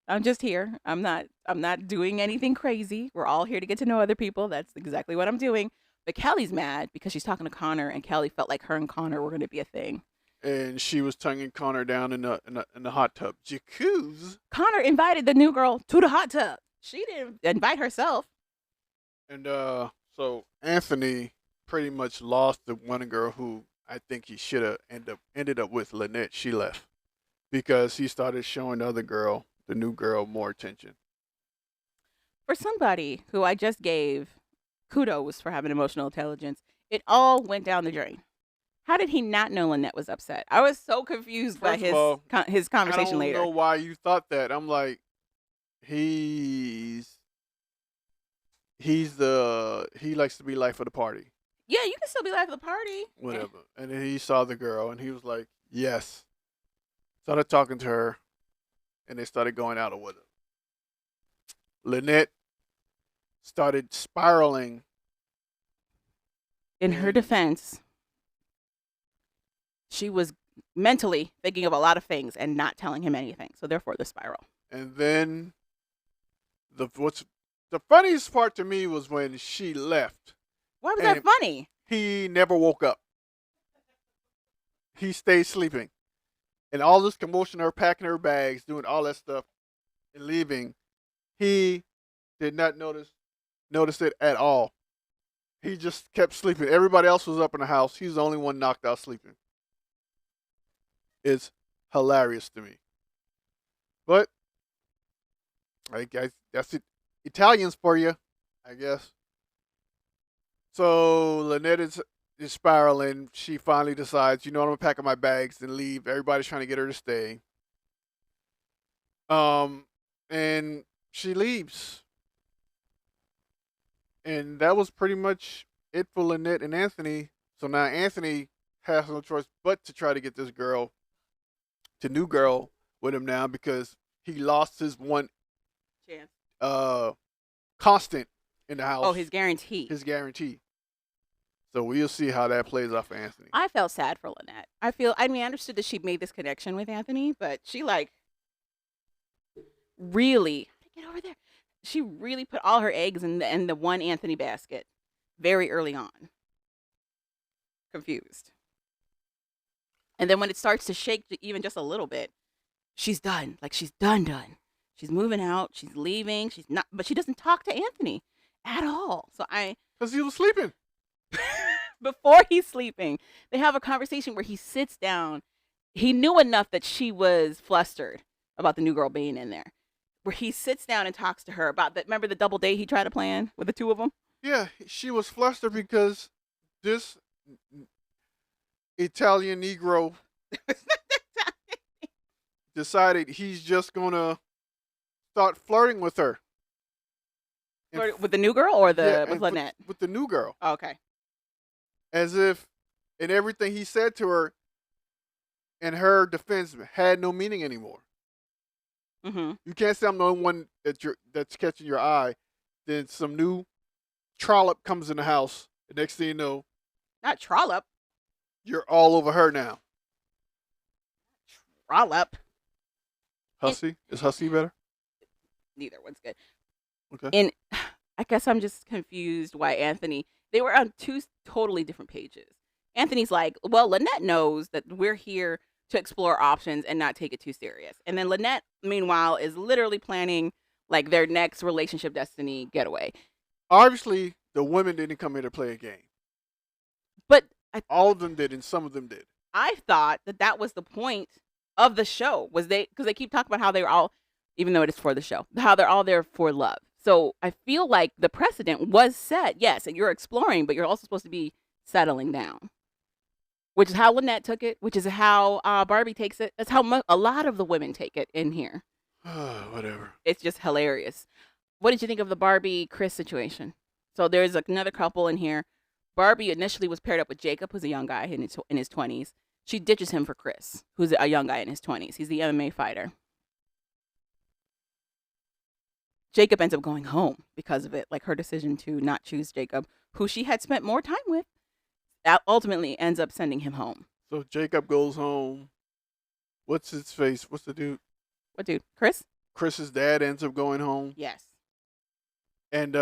I'm just here. I'm not doing anything crazy. We're all here to get to know other people. That's exactly what I'm doing. But Kelly's mad because she's talking to Connor, and Kelly felt like her and Connor were going to be a thing. And she was tonguing Connor down in the hot tub. Jacuzzi. Connor invited the new girl to the hot tub. She didn't invite herself. And so Anthony pretty much lost the one girl who I think he should have ended up with, Lynette. She left because he started showing the other girl, the new girl, more attention. For somebody who I just gave kudos for having emotional intelligence, it all went down the drain. How did he not know Lynette was upset? I was so confused by his conversation later. I don't know why you thought that. I'm like, he likes to be life of the party. Yeah, you can still be life of the party. Whatever. And then he saw the girl, and he was like, yes. Started talking to her, and they started going out with her. Lynette started spiraling. In her defense, she was mentally thinking of a lot of things and not telling him anything. So therefore, the spiral. And then the funniest part to me was when she left. Why was that funny? He never woke up. He stayed sleeping. And all this commotion, her packing her bags, doing all that stuff, and leaving, he did not notice it at all. He just kept sleeping. Everybody else was up in the house. He's the only one knocked out sleeping. It's hilarious to me. But I guess that's it. Italians for you, I guess. So Lynette is spiraling. She finally decides, I'm gonna pack up my bags and leave. Everybody's trying to get her to stay. And she leaves. And that was pretty much it for Lynette and Anthony. So now Anthony has no choice but to try to get this new girl with him now, because he lost his one chance. Constant in the house. Oh, his guarantee. So we'll see how that plays out for Anthony. I felt sad for Lynette. I understood that she made this connection with Anthony, but she really, get over there. She really put all her eggs in the one Anthony basket very early on. Confused. And then when it starts to shake even just a little bit, she's done. Like, she's done. She's moving out. She's leaving. She's not, but she doesn't talk to Anthony at all. So because he was sleeping. Before he's sleeping, they have a conversation where he sits down. He knew enough that she was flustered about the new girl being in there, where he sits down and talks to her about that. Remember the double date he tried to plan with the two of them? Yeah, she was flustered because this Italian Negro decided he's just going to start flirting with her. With the new girl or with Lynette? With the new girl. Oh, okay. As if, and everything he said to her in her defense had no meaning anymore. Mm-hmm. You can't say I'm the only one that's catching your eye. Then some new trollop comes in the house. The next thing you know, Not trollop. you're all over her now. Trollop. Hussy? Is Hussy better? Neither one's good. Okay. And I guess I'm just confused why Anthony. They were on two totally different pages. Anthony's like, well, Lynette knows that we're here to explore options and not take it too serious. And then Lynette, meanwhile, is literally planning like their next relationship destiny getaway. Obviously, the women didn't come here to play a game. But All of them did, and some of them did. I thought that was the point of the show, was because they keep talking about how they were all, even though it is for the show, how they're all there for love. So I feel like the precedent was set, yes, and you're exploring, but you're also supposed to be settling down, which is how Lynette took it, which is how Barbie takes it. That's how a lot of the women take it in here. Whatever. It's just hilarious. What did you think of the Barbie Chris situation? So there's another couple in here. Barbie initially was paired up with Jacob, who's a young guy in his 20s. She ditches him for Chris, who's a young guy in his 20s. He's the MMA fighter. Jacob ends up going home because of it, like her decision to not choose Jacob, who she had spent more time with, that ultimately ends up sending him home. So Jacob goes home. What's his face? What's the dude? What dude? Chris? Chris's dad ends up going home. Yes. And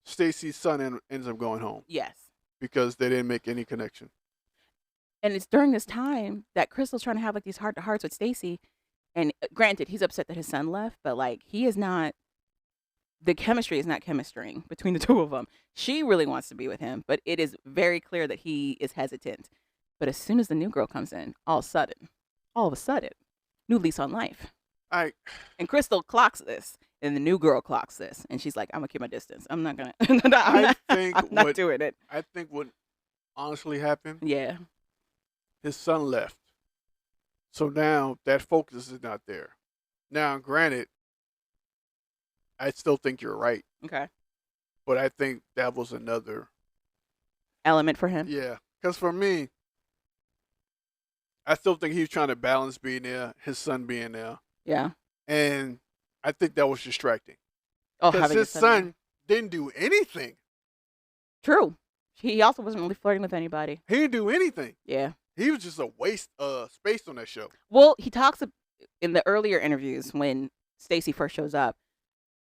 Stacy's son ends up going home Yes. because they didn't make any connection. And it's during this time that Crystal's trying to have like these heart-to-hearts with Stacy. And granted, he's upset that his son left, but like he is not, the chemistry is not chemistrying between the two of them. She really wants to be with him, but it is very clear that he is hesitant. But as soon as the new girl comes in, all of a sudden, new lease on life. And Crystal clocks this, and the new girl clocks this, and she's like, "I'm gonna keep my distance. I'm not gonna. I'm not doing it." I think what honestly happened. Yeah. His son left, so now that focus is not there. Now, granted, I still think you're right. Okay. But I think that was another element for him. Yeah, because for me, I still think he was trying to balance being there, his son being there. Yeah. And I think that was distracting. Oh, because his son didn't do anything. True. He also wasn't really flirting with anybody. He didn't do anything. Yeah. He was just a waste of space on that show. Well, he talks in the earlier interviews when Stacy first shows up,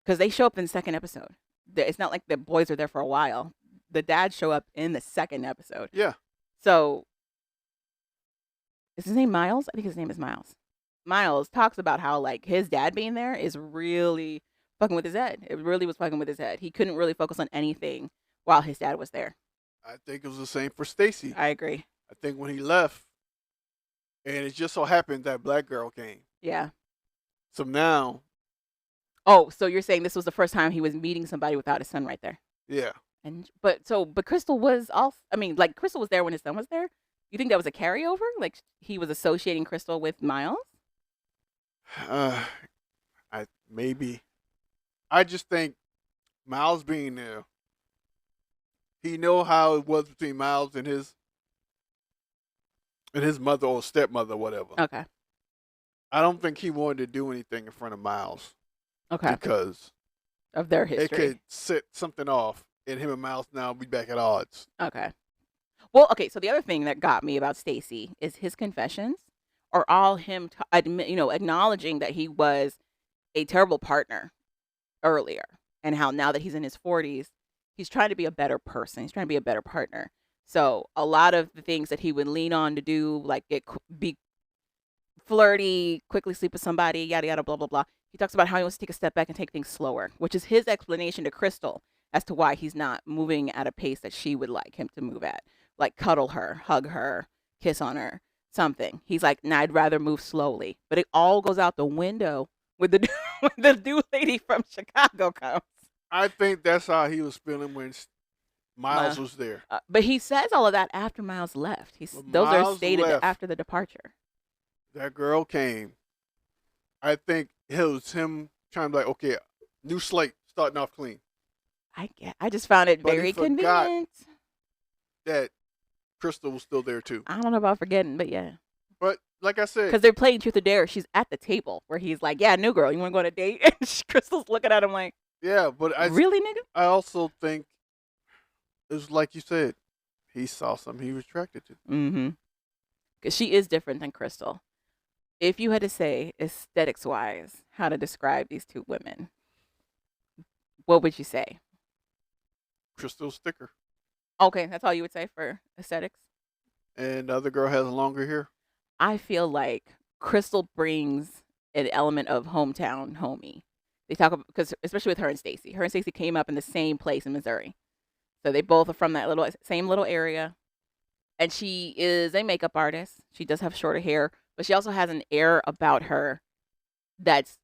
because they show up in the second episode. It's not like the boys are there for a while. The dads show up in the second episode. Yeah. So, is his name Miles? I think his name is Miles. Miles talks about how like his dad being there is really fucking with his head. It really was fucking with his head. He couldn't really focus on anything while his dad was there. I think it was the same for Stacy. I agree. I think when he left, and it just so happened that black girl came. Yeah. So now. Oh, so you're saying this was the first time he was meeting somebody without his son right there? Yeah. But Crystal was also, I mean, like Crystal was there when his son was there. You think that was a carryover? Like he was associating Crystal with Miles? Maybe. I just think Miles being there, he know how it was between Miles and his mother or stepmother, or whatever. Okay. I don't think he wanted to do anything in front of Miles. Okay. Because of their history. It could set something off, and him and Miles now be back at odds. Okay. Well, okay, so the other thing that got me about Stacy is his confessions are all him, acknowledging that he was a terrible partner earlier, and how now that he's in his 40s, he's trying to be a better person. He's trying to be a better partner. So a lot of the things that he would lean on to do, like be flirty, quickly sleep with somebody, yada, yada, blah, blah, blah. He talks about how he wants to take a step back and take things slower, which is his explanation to Crystal as to why he's not moving at a pace that she would like him to move at. Like cuddle her, hug her, kiss on her, something. He's like, nah, I'd rather move slowly. But it all goes out the window when the new lady from Chicago comes. I think that's how he was feeling when Miles was there. But he says all of that after Miles left. Those are stated after the departure. That girl came. I think it was him trying to be like, okay, new slate, starting off clean. I just found it very convenient that Crystal was still there too. I don't know about forgetting, but yeah. But like I said, because they're playing Truth or Dare, she's at the table where he's like, "Yeah, new girl, you want to go on a date?" And Crystal's looking at him like, "Yeah," but really, nigga. I also think it was like you said. He saw something he was attracted to. Mm-hmm. Because she is different than Crystal. If you had to say, aesthetics-wise, how to describe these two women, what would you say? Crystal's thicker, Okay, that's all you would say for aesthetics? and the other girl has longer hair. I feel like Crystal brings an element of hometown homie. They talk about, because especially with her and Stacy. Her and Stacy came up in the same place in Missouri. So they both are from that little same little area. And she is a makeup artist. She does have shorter hair, but she also has an air about her that's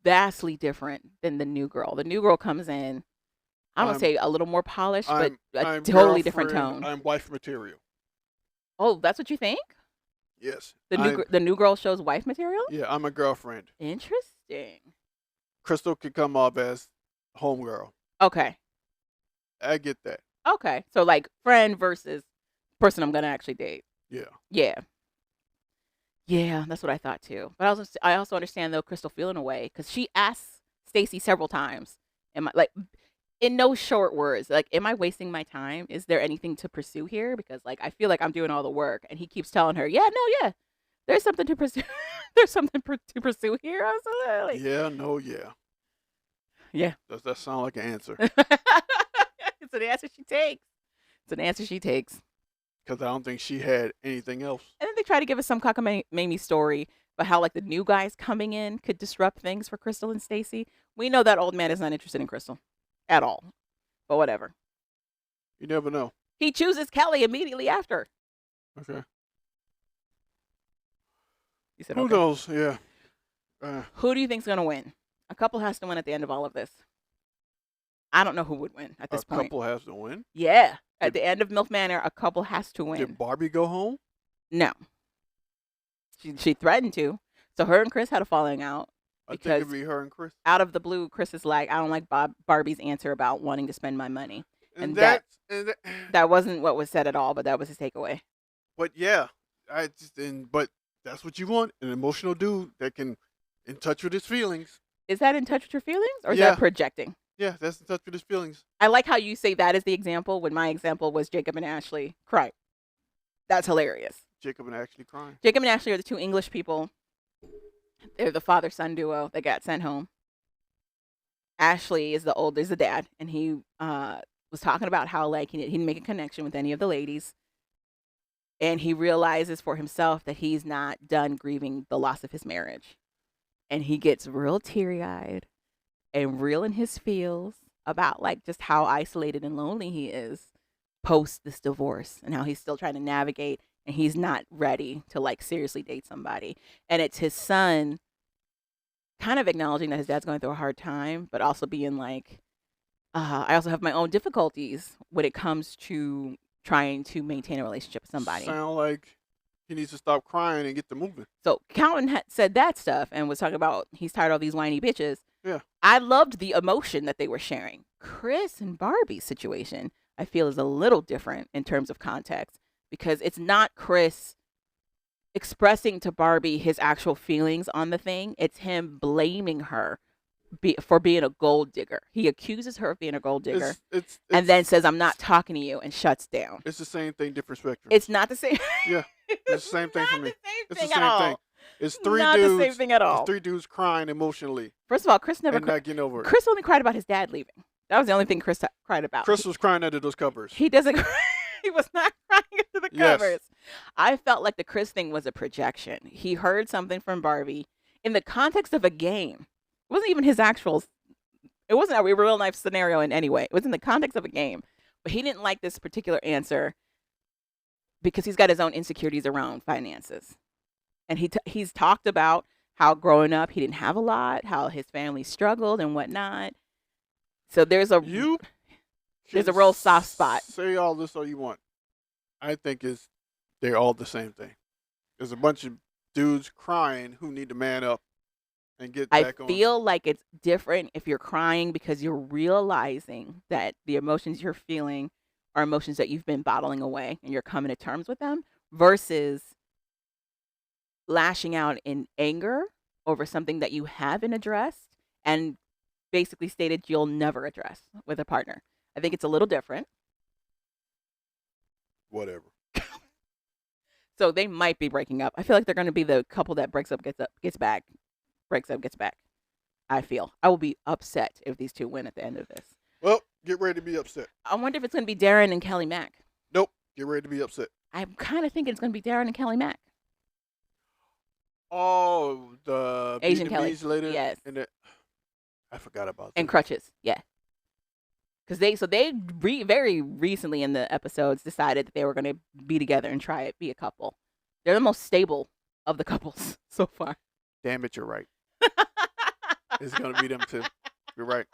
vastly different than the new girl. The new girl comes in, I don't want to I'm say a little more polished, but a I'm totally different girlfriend. tone. I'm wife material. Oh, that's what you think? Yes. The new girl shows wife material? Yeah, I'm a girlfriend. Interesting. Crystal could come off as homegirl. Okay. I get that. Okay. So like friend versus person I'm gonna actually date. Yeah. Yeah. Yeah, that's what I thought too. But I also understand though Crystal feeling away because she asks Stacy several times, "Am I like in no short words like am I wasting my time? Is there anything to pursue here? Because like I feel like I'm doing all the work." And he keeps telling her, "Yeah, no, yeah, there's something to pursue. There's something to pursue here." Absolutely. Yeah. No. Yeah. Yeah. Does that sound like an answer? It's an answer she takes. It's an answer she takes. Because I don't think she had anything else. And then they try to give us some cockamamie story about how like the new guys coming in could disrupt things for Crystal and Stacy. We know that old man is not interested in Crystal at all. But whatever. You never know. He chooses Kelly immediately after. Okay. He said, Who okay. knows? Yeah. Who do you think's gonna win? A couple has to win at the end of all of this. I don't know who would win at this A point. couple has to win. Yeah. At the end of MILF Manor, a couple has to win. Did Barbie go home? No. She threatened to. So her and Chris had a falling out. I think Because it'd be her and Chris. out of the blue, Chris is like, I don't like Barbie's answer about wanting to spend my money. And that wasn't what was said at all, but that was his takeaway. But yeah, but that's what you want, an emotional dude that can in touch with his feelings. Is that in touch with your feelings or is Yeah. that projecting? Yeah, that's in touch with his feelings. I like how you say that as the example when my example was Jacob and Ashley crying. That's hilarious. Jacob and Ashley crying. Jacob and Ashley are the two English people. They're the father-son duo that got sent home. Ashley is the dad, and he was talking about how like he didn't make a connection with any of the ladies. And he realizes for himself that he's not done grieving the loss of his marriage. And he gets real teary-eyed and real in his feels about like just how isolated and lonely he is post this divorce and how he's still trying to navigate and he's not ready to like seriously date somebody. And it's his son kind of acknowledging that his dad's going through a hard time, but also being like, I also have my own difficulties when it comes to trying to maintain a relationship with somebody. Sound like he needs to stop crying and get to moving. So Calvin had said that stuff and was talking about he's tired of all these whiny bitches. Yeah. I loved the emotion that they were sharing. Chris and Barbie's situation, I feel, is a little different in terms of context because it's not Chris expressing to Barbie his actual feelings on the thing. It's him blaming her for being a gold digger. He accuses her of being a gold digger and then says, I'm not talking to you, and shuts down. It's the same thing, different spectrum. It's not the same. Yeah. It's the same thing for me. It's It's the same thing. It's three not dudes. the same thing at all. It's three dudes crying emotionally First of all, Chris never and not getting over it. Chris only cried about his dad leaving. That was the only thing Chris cried about. Chris was crying under those covers. He doesn't. He was not crying into the Yes. covers. I felt like the Chris thing was a projection. He heard something from Barbie in the context of a game. It wasn't even his actual. It wasn't a real life scenario in any way. It was in the context of a game. But he didn't like this particular answer because he's got his own insecurities around finances. And he's talked about how growing up he didn't have a lot, how his family struggled and whatnot. So there's a real soft spot. Say all this all you want. I think they're all the same thing. There's a bunch of dudes crying who need to man up and get back on. I feel like it's different if you're crying because you're realizing that the emotions you're feeling are emotions that you've been bottling away and you're coming to terms with them versus lashing out in anger over something that you haven't addressed and basically stated you'll never address with a partner. I think it's a little different. Whatever. So they might be breaking up. I feel like they're going to be the couple that breaks up, gets back, breaks up, gets back. I feel. I will be upset if these two win at the end of this. Well, get ready to be upset. I wonder if it's going to be Darren and Kelly Mack. Nope. Get ready to be upset. I'm kind of thinking it's going to be Darren and Kelly Mack. Oh, the Asian Kelly. later. Yes. And I forgot about that. And Crutches. Yeah. Because they very recently in the episodes decided that they were going to be together and try it, be a couple. They're the most stable of the couples so far. Damn it, you're right. It's going to be them too. You're right.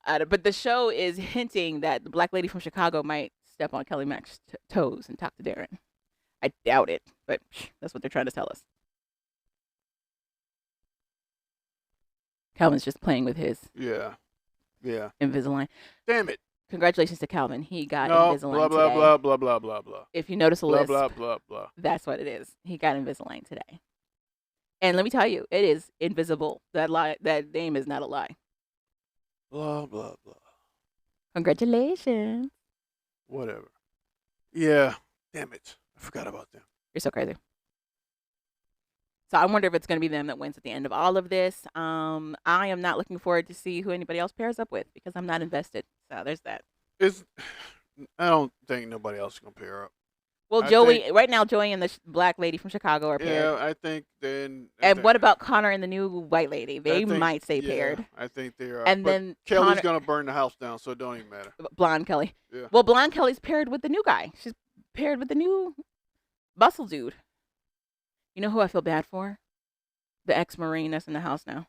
But the show is hinting that the black lady from Chicago might step on Kelly Mack's toes and talk to Darren. I doubt it, but that's what they're trying to tell us. Calvin's just playing with his Invisalign. Damn it. Congratulations to Calvin. He got Invisalign Invisalign blah, today. blah, blah, blah, blah, blah. If you notice a blah, list, blah, blah, blah. That's what it is. He got Invisalign today. And let me tell you, it is invisible. That name is not a lie. Blah, blah, blah. Congratulations. Whatever. Yeah. Damn it. I forgot about them. You're so crazy. So I wonder if it's going to be them that wins at the end of all of this. I am not looking forward to see who anybody else pairs up with because I'm not invested. So there's that. I don't think nobody else can pair up. Well, right now, Joey and the black lady from Chicago are paired. Yeah, I think then. What about Connor and the new white lady? They might stay paired. I think they are. And then Kelly's going to burn the house down, so it don't even matter. Blonde Kelly. Yeah. Well, Blonde Kelly's paired with the new guy. She's paired with the new bustle dude. You know who I feel bad for? The ex-Marine that's in the house now.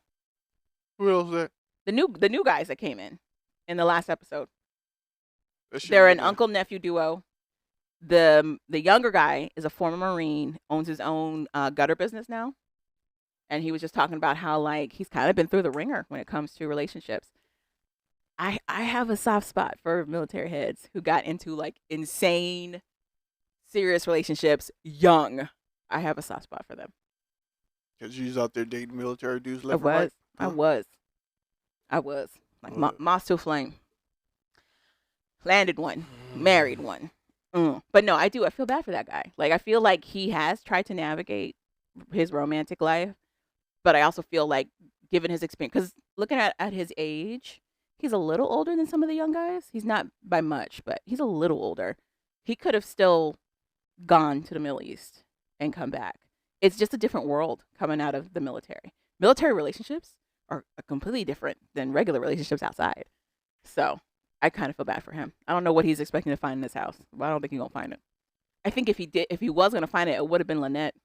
Who else is that? The new guys that came in the last episode. They're an uncle-nephew duo. The younger guy is a former Marine, owns his own gutter business now. And he was just talking about how, like, he's kind of been through the ringer when it comes to relationships. I have a soft spot for military heads who got into, like, insane, serious relationships young. I have a soft spot for them. Because she's out there dating military dudes left and right? I was. Like, moss to a flame. Landed one. Married one. But no, I feel bad for that guy. Like, I feel like he has tried to navigate his romantic life, but I also feel like, given his experience, because looking at his age, he's a little older than some of the young guys. He's not by much, but he's a little older. He could have still gone to the Middle East and come back. It's just a different world coming out of the military. Military relationships are completely different than regular relationships outside. So I kind of feel bad for him. I don't know what he's expecting to find in this house, but I don't think he's gonna find it. I think if he was gonna find it, it would have been Lynette,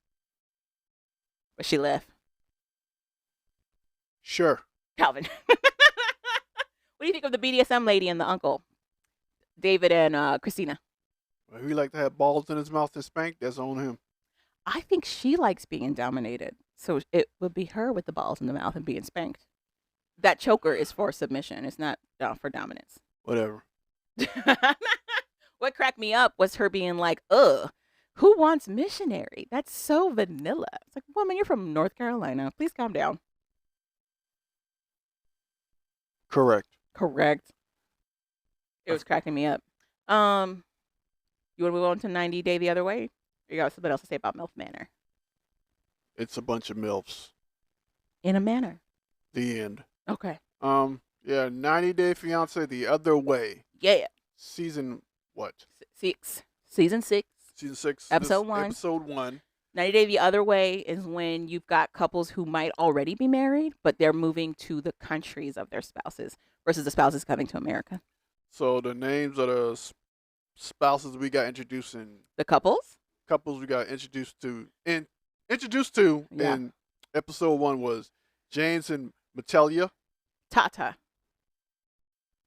but she left. Sure. Calvin. What do you think of the BDSM lady and the uncle, David and Christina? If he like to have balls in his mouth and spank, that's on him. I think she likes being dominated, so it would be her with the balls in the mouth and being spanked. That choker is for submission. It's not for dominance. Whatever. What cracked me up was her being like, ugh, who wants missionary? That's so vanilla. It's like, woman, you're from North Carolina. Please calm down. Correct. It was cracking me up. You want to move on to 90 Day the Other Way? Or you got something else to say about MILF Manor? It's a bunch of MILFs. In a manor. The end. Okay. Yeah, 90 Day Fiancé the Other Way. Yeah. Season what? 6. Season 6. Season 6. Episode 1. Episode 1. 90 Day the Other Way is when you've got couples who might already be married, but they're moving to the countries of their spouses versus the spouses coming to America. So the names of the spouses we got introduced in. The couples we got introduced to Yeah. in episode 1 was James and Metelia. Tata.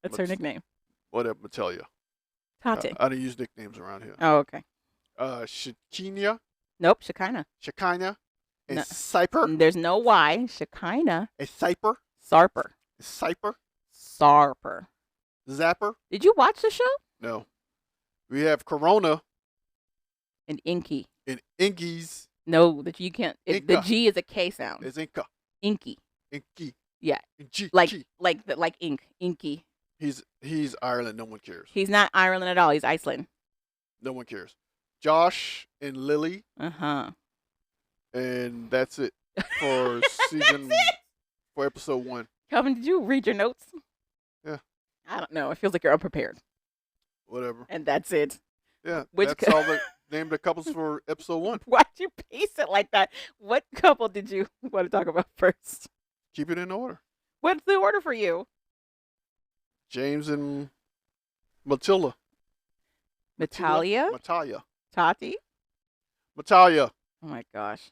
That's her nickname. Whatever, Metelia. Tate. I don't use nicknames around here. Oh, okay. Shekinah. Nope, Shekinah. Shekinah. And No. Cyper. There's no Y. Shekinah. A Cyper. Sarper. Cyper. Sarper. Zapper. Did you watch the show? No. We have Corona And Inky. and Inkies. No, that you can't. The Inca. G is a K sound. It's Inca. Inky. Inky. Yeah. G. Like G. like ink. Inky. He's Ireland. No one cares. He's not Ireland at all. He's Iceland. No one cares. Josh and Lily, Uh-huh. and that's it for season for episode 1. Calvin, did you read your notes? Yeah. I don't know. It feels like you're unprepared. Whatever. And that's it. Yeah. Which that's all the name of the couples for episode 1. Why'd you pace it like that? What couple did you want to talk about first? Keep it in order. What's the order for you? James and Matilda. Natalia? Natalia. Tati? Natalia. Oh my gosh.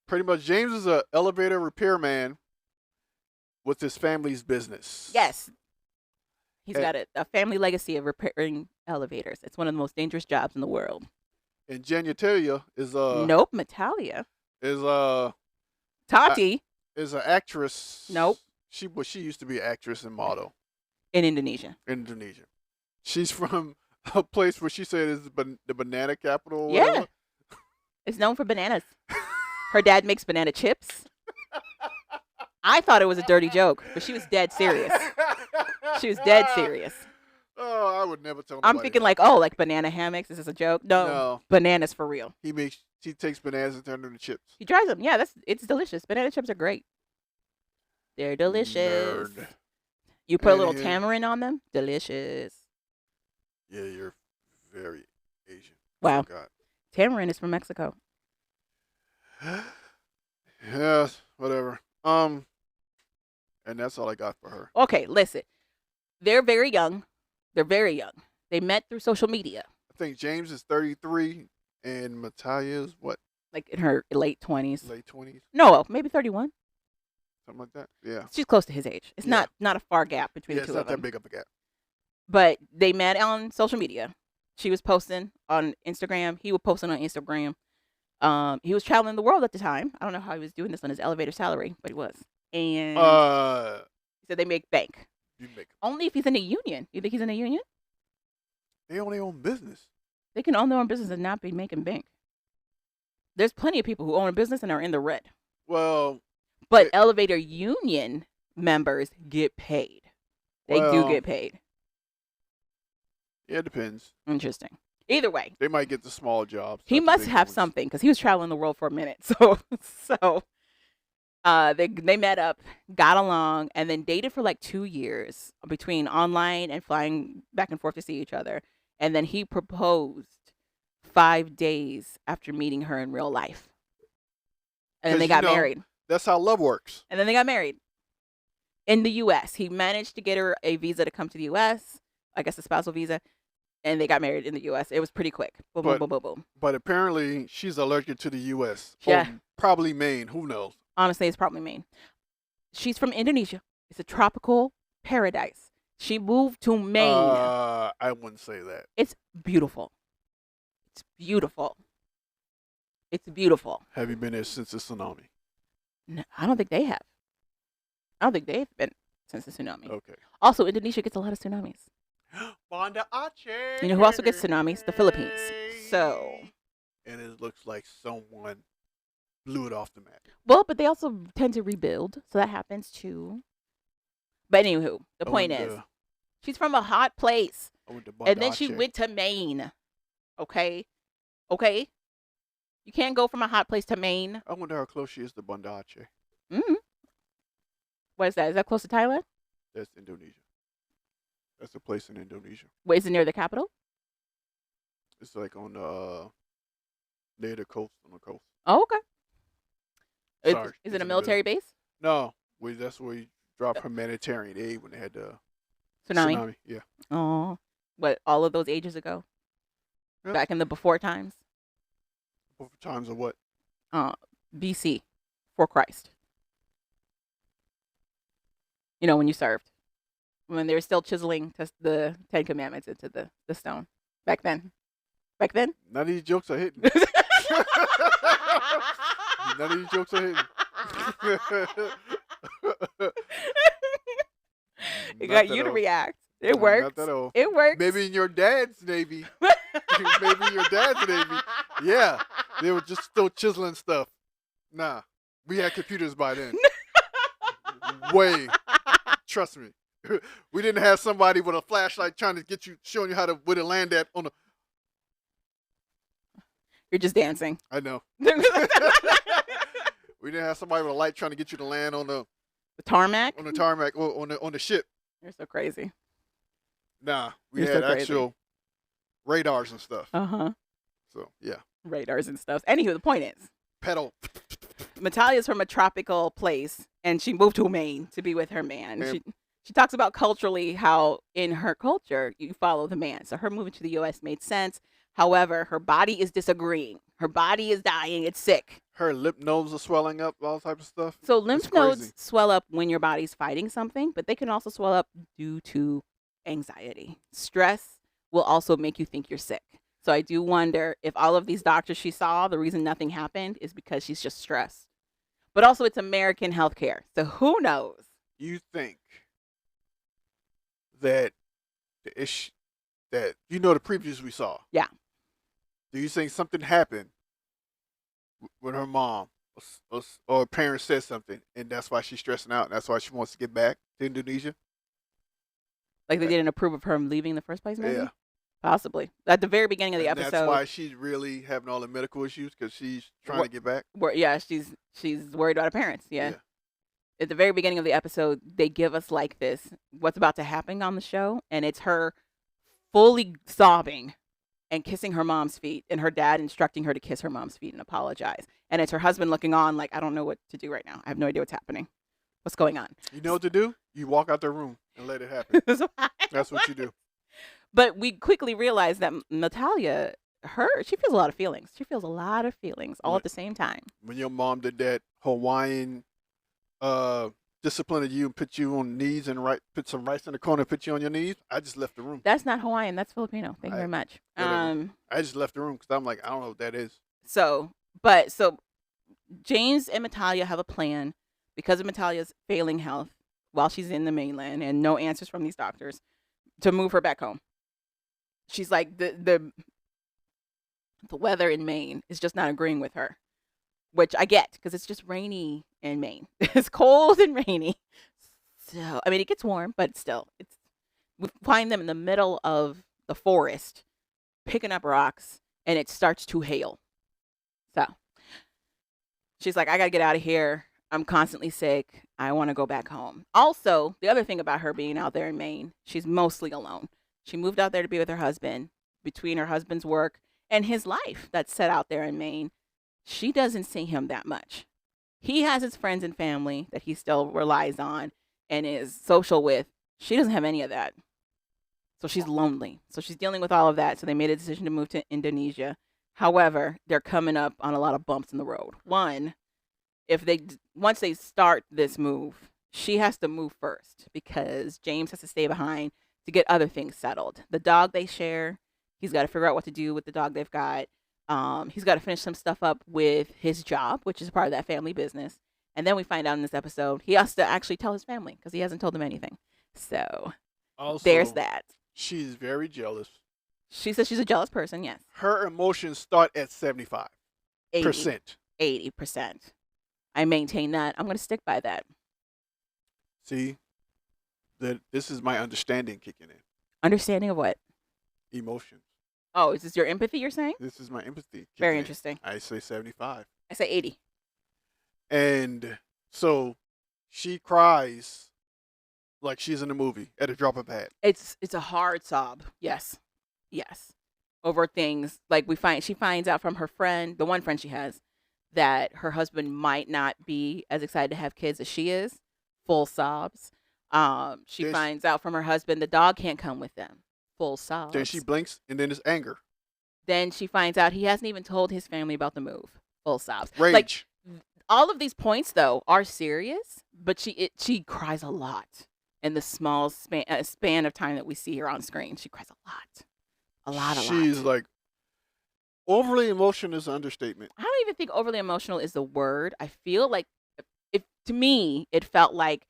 Pretty much, James is an elevator repairman with his family's business. Yes. He's got a family legacy of repairing elevators. It's one of the most dangerous jobs in the world. And Genitalia is Nope, Natalia. Is Tati. Is an actress. Nope. She used to be an actress and model In Indonesia. Indonesia. She's from a place where she said is the banana capital. Or Yeah. whatever. It's known for bananas. Her dad makes banana chips. I thought it was a dirty joke, but she was dead serious. She was dead serious. Oh, I would never tell. I'm thinking like banana hammocks. Is this a joke? No. Bananas for real. She takes bananas and turns them into chips. He dries them. Yeah, it's delicious. Banana chips are great. They're delicious. Nerd. You put a little tamarind on them. Delicious. Yeah, you're very Asian. Wow. God. Tamarind is from Mexico. Yes, whatever. And that's all I got for her. Okay, listen. They're very young. They're very young. They met through social media. I think James is 33 and Matalia is what? Like in her late 20s. Late 20s? No, maybe 31. Something like that. Yeah. She's close to his age. It's not a far gap between the two of them. It's not that big of a gap. But they met on social media. She was posting on Instagram. He was posting on Instagram. He was traveling the world at the time. I don't know how he was doing this on his elevator salary, but he was. And he said they make bank. You make Only if he's in a union. You think he's in a union? They only own business. They can own their own business and not be making bank. There's plenty of people who own a business and are in the red. Well, but elevator union members get paid. They do get paid. Yeah, it depends. Interesting. Either way, they might get the small jobs. He must have something because he was traveling the world for a minute. So they met up, got along, and then dated for like 2 years between online and flying back and forth to see each other. And then he proposed 5 days after meeting her in real life. And then they got married. That's how love works. And then they got married in the U.S. He managed to get her a visa to come to the U.S., I guess a spousal visa. And they got married in the U.S. It was pretty quick. Boom, boom, boom, boom, boom. But apparently, she's allergic to the U.S. Yeah. Or probably Maine. Who knows? Honestly, it's probably Maine. She's from Indonesia. It's a tropical paradise. She moved to Maine. I wouldn't say that. It's beautiful. It's beautiful. It's beautiful. Have you been there since the tsunami? No, I don't think they have. I don't think they've been since the tsunami. Okay. Also, Indonesia gets a lot of tsunamis. Banda Aceh. You know who also gets tsunamis? The Philippines. So. And it looks like someone blew it off the map. Well, but they also tend to rebuild, so that happens too. But anywho, the point is, she's from a hot place, and then she went to Maine. Okay. You can't go from a hot place to Maine. I wonder how close she is to Banda Aceh. Mm-hmm. What is that? Is that close to Thailand? That's Indonesia. That's a place in Indonesia. Wait, is it near the capital? It's like on the near the coast, on the coast. Oh, okay. Sorry, is it a military base? No, that's where you drop humanitarian aid when they had the tsunami. Yeah. Oh, what? All of those ages ago? Yeah. Back in the before times? Before times of what? BC, for Christ. You know, when you served. When they were still chiseling the 10 Commandments into the stone. Back then. None of these jokes are hitting. None of these jokes are hitting. It got you to react. It works. It works. Maybe in your dad's Navy. Maybe in your dad's Navy. Yeah. They were just still chiseling stuff. Nah. We had computers by then. Way. Trust me. We didn't have somebody with a flashlight trying to get you, showing you where to land at on the. You're just dancing. I know. The We didn't have somebody with a light trying to get you to land on the tarmac. or on the ship. You're so crazy. Nah, we You're had so crazy. actual radars and stuff. Uh-huh. So yeah, Radars and stuff. Anywho, the point is, pedal. Natalia's from a tropical place, and she moved to Maine to be with her man. Man. She talks about culturally how in her culture you follow the man. So her moving to the U.S. made sense. However, her body is disagreeing. Her body is dying. It's sick. Her lymph nodes are swelling up, all type of stuff. So It's lymph crazy. nodes swell up when your body's fighting something, but they can also swell up due to anxiety. Stress will also make you think you're sick. So I do wonder if all of these doctors she saw, the reason nothing happened is because she's just stressed. But also it's American healthcare. So who knows? You think that the issue that the previews we saw? Yeah. Do you think something happened with her mom or her parents said something, and that's why she's stressing out, and that's why she wants to get back to Indonesia? Like they didn't approve of her leaving in the first place, maybe? Yeah. Possibly. At the very beginning of the And episode. that's why she's really having all the medical issues, because she's trying to get back. Yeah, she's worried about her parents. Yeah. At the very beginning of the episode, they give us like this, what's about to happen on the show, and it's her fully sobbing and kissing her mom's feet, and her dad instructing her to kiss her mom's feet and apologize. And it's her husband looking on like, I don't know what to do right now. I have no idea what's happening. What's going on? You know what to do? You walk out the room and let it happen. That's what you do. But we quickly realized that Natalia, she feels a lot of feelings. She feels a lot of feelings all at the same time. When your mom did that Hawaiian disciplining you and put you on knees and put some rice in the corner and put you on your knees, I just left the room. That's not Hawaiian. That's Filipino. Thank you very much. I just left the room because I'm like, I don't know what that is. So James and Natalia have a plan because of Natalia's failing health while she's in the mainland and no answers from these doctors to move her back home. She's like, the weather in Maine is just not agreeing with her, which I get because it's just rainy in Maine. It's cold and rainy. So, I mean, it gets warm, but still, we find them in the middle of the forest picking up rocks, and it starts to hail. So she's like, I got to get out of here. I'm constantly sick. I want to go back home. Also, the other thing about her being out there in Maine, she's mostly alone. She moved out there to be with her husband. Between her husband's work and his life that's set out there in Maine, she doesn't see him that much. He has his friends and family that he still relies on and is social with. She doesn't have any of that. So she's lonely. So she's dealing with all of that. So they made a decision to move to Indonesia. However, they're coming up on a lot of bumps in the road. One, once they start this move, she has to move first because James has to stay behind to get other things settled. The dog they share, he's got to figure out what to do with the dog they've got. He's got to finish some stuff up with his job, which is part of that family business. And then we find out in this episode, he has to actually tell his family because he hasn't told them anything. So also, there's that. She's very jealous. She says she's a jealous person, yes. Her emotions start at 75%. 80%. I maintain that. I'm going to stick by that. See, this is my understanding kicking in. Understanding of what? Emotions. Oh, is this your empathy you're saying? This is my empathy. Very interesting. I say 75. I say 80. And so she cries like she's in a movie at a drop of a hat. It's a hard sob. Yes. Over things like she finds out from her friend, the one friend she has, that her husband might not be as excited to have kids as she is. Full sobs. She finds out from her husband the dog can't come with them. Full sobs. Then she blinks, and then it's anger. Then she finds out he hasn't even told his family about the move. Full sobs. Rage. Like, all of these points though are serious, but she cries a lot in the small span of time that we see her on screen. She cries a lot. She's like overly emotional is an understatement. I don't even think overly emotional is the word. I feel like to me it felt like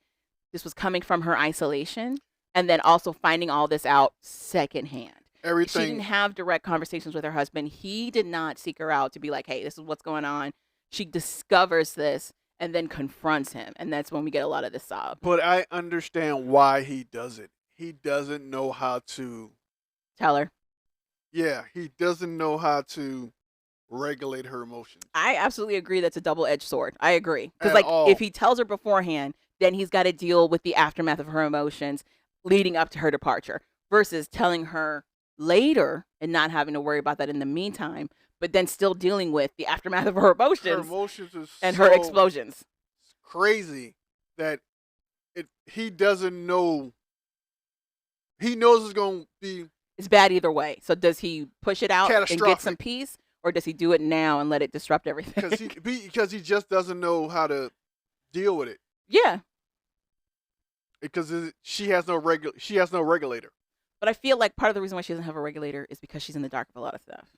this was coming from her isolation and then also finding all this out secondhand. Everything. She didn't have direct conversations with her husband. He did not seek her out to be like, hey, this is what's going on. She discovers this and then confronts him. And that's when we get a lot of this sob. But I understand why he does it. He doesn't know how to tell her. Yeah, he doesn't know how to regulate her emotions I absolutely agree that's a double-edged sword. I agree. Because, at like, all. if he tells her beforehand, then he's got to deal with the aftermath of her emotions leading up to her departure versus telling her later and not having to worry about that in the meantime, but then still dealing with the aftermath of her Her emotions emotions is and so her explosions. crazy that he doesn't know. He knows it's going to be It's bad either way. So does he push it out and get some catastrophic peace, or does he do it now and let it disrupt everything? because he just doesn't know how to deal with it Yeah, because she has no regulator. but I feel like part of the reason why she doesn't have a regulator is because she's in the dark of a lot of stuff,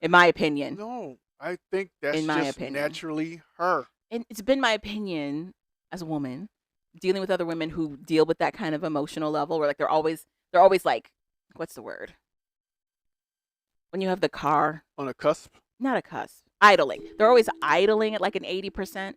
in my opinion. No, I think that's In my just opinion. naturally her. And it's been my opinion as a woman dealing with other women who deal with that kind of emotional level where like they're always like, what's the word? When you have the car, On a cusp. not a cuss, idling. They're always idling at like an 80%,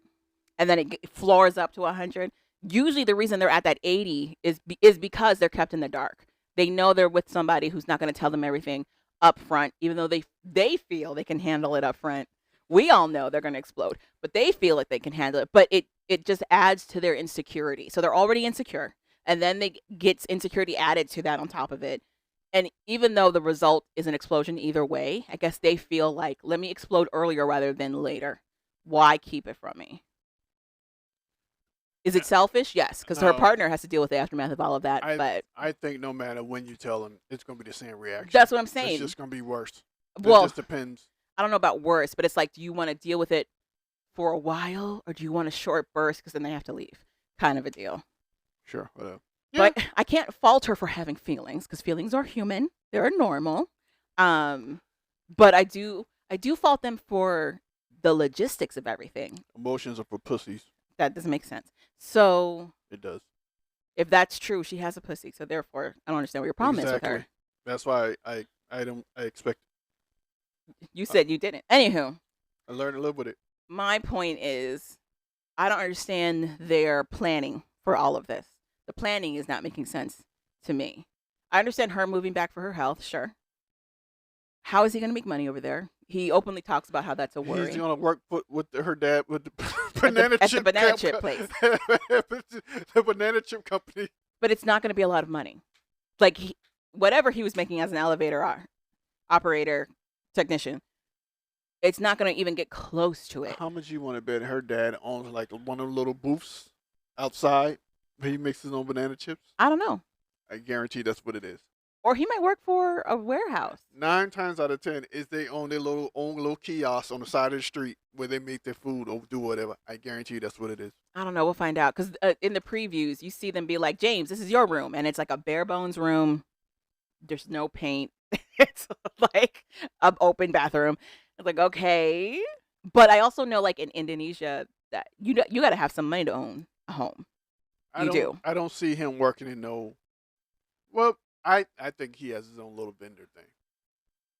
and then it floors up to 100. Usually, the reason they're at that 80 is because they're kept in the dark. They know they're with somebody who's not going to tell them everything up front, even though they feel they can handle it up front. We all know they're going to explode, but they feel like they can handle it. But it just adds to their insecurity. So they're already insecure, and then they get insecurity added to that on top of it. And even though the result is an explosion either way, I guess they feel like, let me explode earlier rather than later. Why keep it from me? Is it selfish? Yes, because her No. partner has to deal with the aftermath of all of that. But I think no matter when you tell them, it's going to be the same reaction. that's what I'm saying. It's just going to be worse. Well, it just depends. I don't know about worse, but it's like, do you want to deal with it for a while, or do you want a short burst because then they have to leave? Kind of a deal. Sure, whatever. But I can't fault her for having feelings because feelings are human. They're normal. But I do fault them for the logistics of everything. Emotions are for pussies. That doesn't make sense. So It does. if that's true, she has a pussy. So therefore, I don't understand what your problem is with her. Exactly. That's why I expect. You said you didn't. Anywho, I learned to live with it. my point is, I don't understand their planning for all of this. The planning is not making sense to me. I understand her moving back for her health, sure. How is he going to make money over there? He openly talks about how that's a worry. He's going to work with her dad with the at the banana chip place. The banana chip company. But it's not going to be a lot of money. Like whatever he was making as an elevator operator, technician, it's not going to even get close to it. How much you want to bet her dad owns like one of the little booths outside where he makes his own banana chips? I don't know. I guarantee that's what it is. Or he might work for a warehouse. 9 times out of 10 is they own their own little kiosk on the side of the street where they make their food or do whatever. I guarantee you that's what it is. I don't know. We'll find out. Because in the previews, you see them be like, James, this is your room. And it's like a bare bones room. There's no paint. It's like an open bathroom. It's like, okay. But I also know, like in Indonesia, that you got to have some money to own a home. I don't see him working in no. Well, I think he has his own little vendor thing.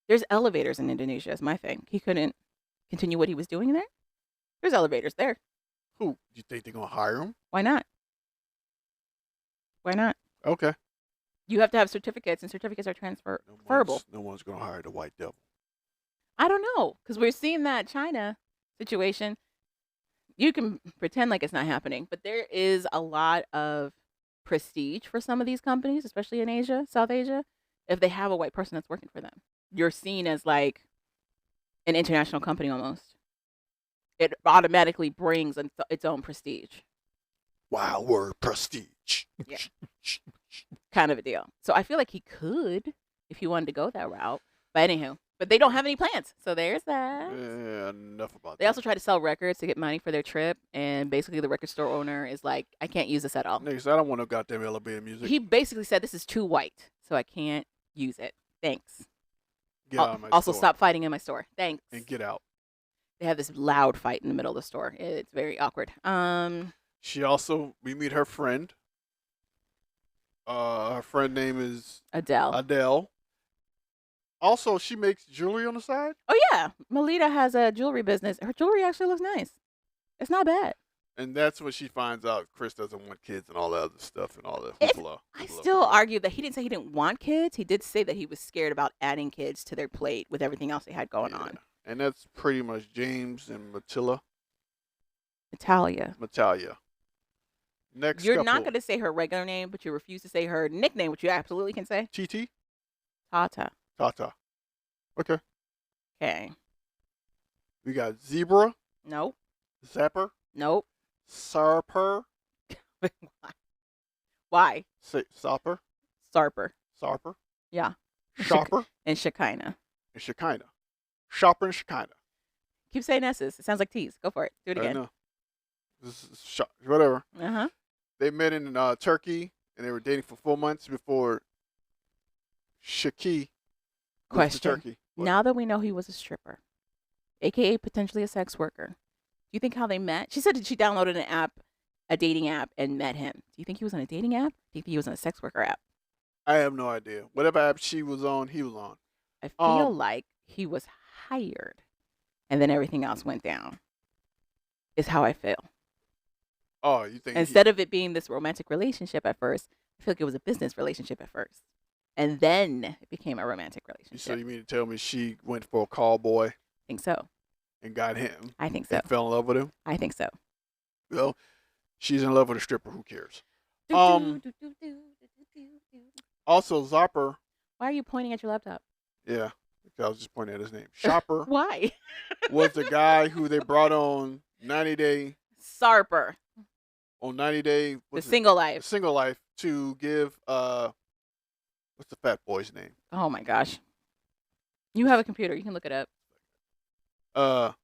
There's elevators in Indonesia, is my thing. He couldn't continue what he was doing there? There's elevators there. Who? Do you think they're going to hire him? Why not? Why not? Okay. You have to have certificates, and certificates are transferable. No one's going to hire the white devil. I don't know, because we're seeing that China situation. You can pretend like it's not happening, but there is a lot of prestige for some of these companies, especially in Asia, South Asia, if they have a white person that's working for them. You're seen as like an international company almost. It automatically brings its own prestige. Wow, word prestige. Yeah. Kind of a deal. So I feel like he could if he wanted to go that route. But anywho, but they don't have any plans. So there's that. Yeah, enough about They also try to sell records to get money for their trip. And basically the record store owner is like, I can't use this at all. Niggas, I don't want no goddamn elevator music. He basically said, this is too white, so I can't use it. Thanks. Get out of my Also, store. stop fighting in my store. Thanks. And get out. They have this loud fight in the middle of the store. It's very awkward. We meet her friend. Her friend name is Adele. Also, she makes jewelry on the side. Oh yeah, Melita has a jewelry business. Her jewelry actually looks nice. It's not bad. And that's when she finds out Chris doesn't want kids and all that other stuff and all that hoopla. I still argue that he didn't say he didn't want kids. He did say that he was scared about adding kids to their plate with everything else they had going on. And that's pretty much James and Matilda. Natalia. Natalia. Next You're couple. not going to say her regular name, but you refuse to say her nickname, which you absolutely can say. TT? Tata. Tata. Okay. Okay. We got Zebra. Nope. Zapper. Nope. Sarper. Why? Sopper. Sarper. Sarper. Yeah. Shopper. And Shekinah. And Shekinah. Shopper and Shekinah. Keep saying S's. It sounds like T's. Go for it. Do it I again. know. This is whatever. Uh-huh. They met in Turkey, and they were dating for 4 months before Shaki went to Question. Turkey. What? Now that we know he was a stripper, a.k.a. potentially a sex worker, do you think how they met? She said that she downloaded an app, a dating app, and met him. Do you think he was on a dating app? Do you think he was on a sex worker app? I have no idea. Whatever app she was on, he was on. I feel like he was hired, and then everything else went down. Is how I feel. Oh, you think Instead of it being this romantic relationship at first, I feel like it was a business relationship at first. And then it became a romantic relationship. So you mean to tell me she went for a call boy I think so. and got him? I think so. And fell in love with him? I think so. Well, she's in love with a stripper. Who cares? Also, Zapper. Why are you pointing at your laptop? Yeah, I was just pointing at his name. Shopper Why? was the guy who they brought on 90 Day. Sarper. On 90 Day. The Single Life. The Single Life to give, what's the fat boy's name? Oh my gosh. You have a computer. You can look it up.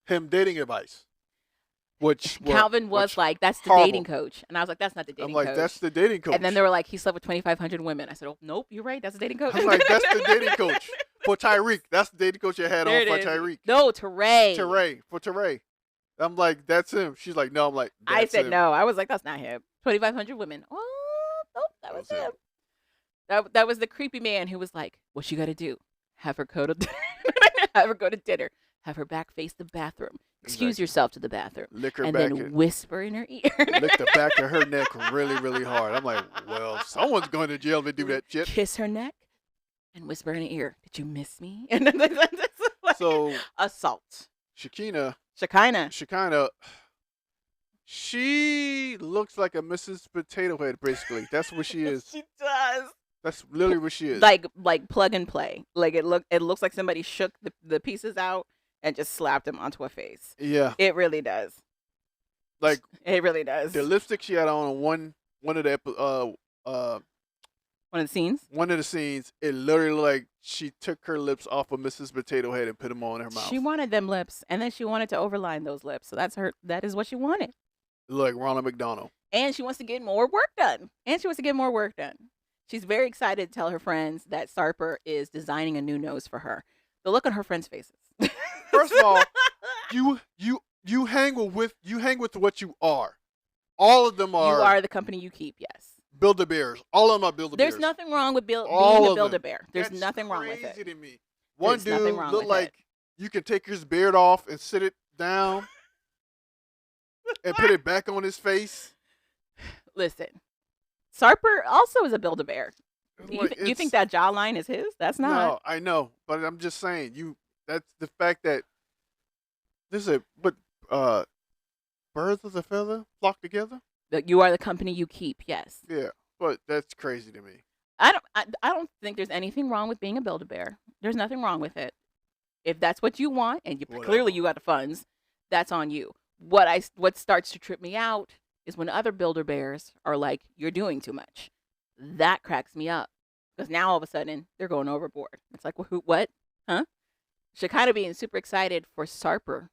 Him dating advice. Which Calvin was like, that's the horrible. dating coach. And I was like, that's not the dating coach. I'm like, that's the dating coach. And then they were like, he slept with 2,500 women. I said, oh, nope, you're right. That's the dating coach. I'm like, that's the dating coach. For Tyreek. That's the dating coach you had There on for it is. Tyreek. No, Teray. For Teray. I'm like, that's him. She's like, no. I'm like, that's I said him. no. I was like, that's not him. 2,500 women. Oh, nope, that was him. That was the creepy man who was like, what you got to do? Have her go to have her go to dinner. Have her back face the bathroom. Excuse yourself to the bathroom. Lick her and back then whisper in her ear. lick the back of her neck really, really hard. I'm like, well, someone's going to jail to do that shit. Kiss her neck and whisper in her ear, did you miss me? And then like So assault. Shekinah, she looks like a Mrs. Potato Head, basically. That's what she is. She does. That's literally what she is. Like plug and play. Like it looks like somebody shook the pieces out and just slapped them onto a face. Yeah. It really does. Like it really does. the lipstick she had on one of the one of the scenes. One of the scenes, it literally like she took her lips off of Mrs. Potato Head and put them on her mouth. She wanted them lips, and then she wanted to overline those lips. So that is what she wanted. Like Ronald McDonald. And she wants to get more work done. She's very excited to tell her friends that Sarper is designing a new nose for her. The look on her friends' faces. First of all, you hang with what you are. All of them are. You are the company you keep. Yes. Build-A-Bears. All of them are Build-A-Bears. There's nothing wrong with being a Build-A-Bear. There's nothing wrong with it. That's crazy to me. One There's nothing dude wrong looked with like you could take his beard off and sit it down and put it back on his face. Listen, Sarper also is a Build-A-Bear. Like, You think that jawline is his? That's not. No, I know, but I'm just saying that's the fact that birds of a feather flock together. That you are the company you keep. Yes. Yeah, but that's crazy to me. I don't think there's anything wrong with being a Build-A-Bear. There's nothing wrong with it. If that's what you want, and clearly you got the funds, that's on you. What starts to trip me out is when other Build-A-Bears are like, you're doing too much. That cracks me up. Because now all of a sudden, they're going overboard. It's like, what? Huh? Shekinah being super excited for Sarper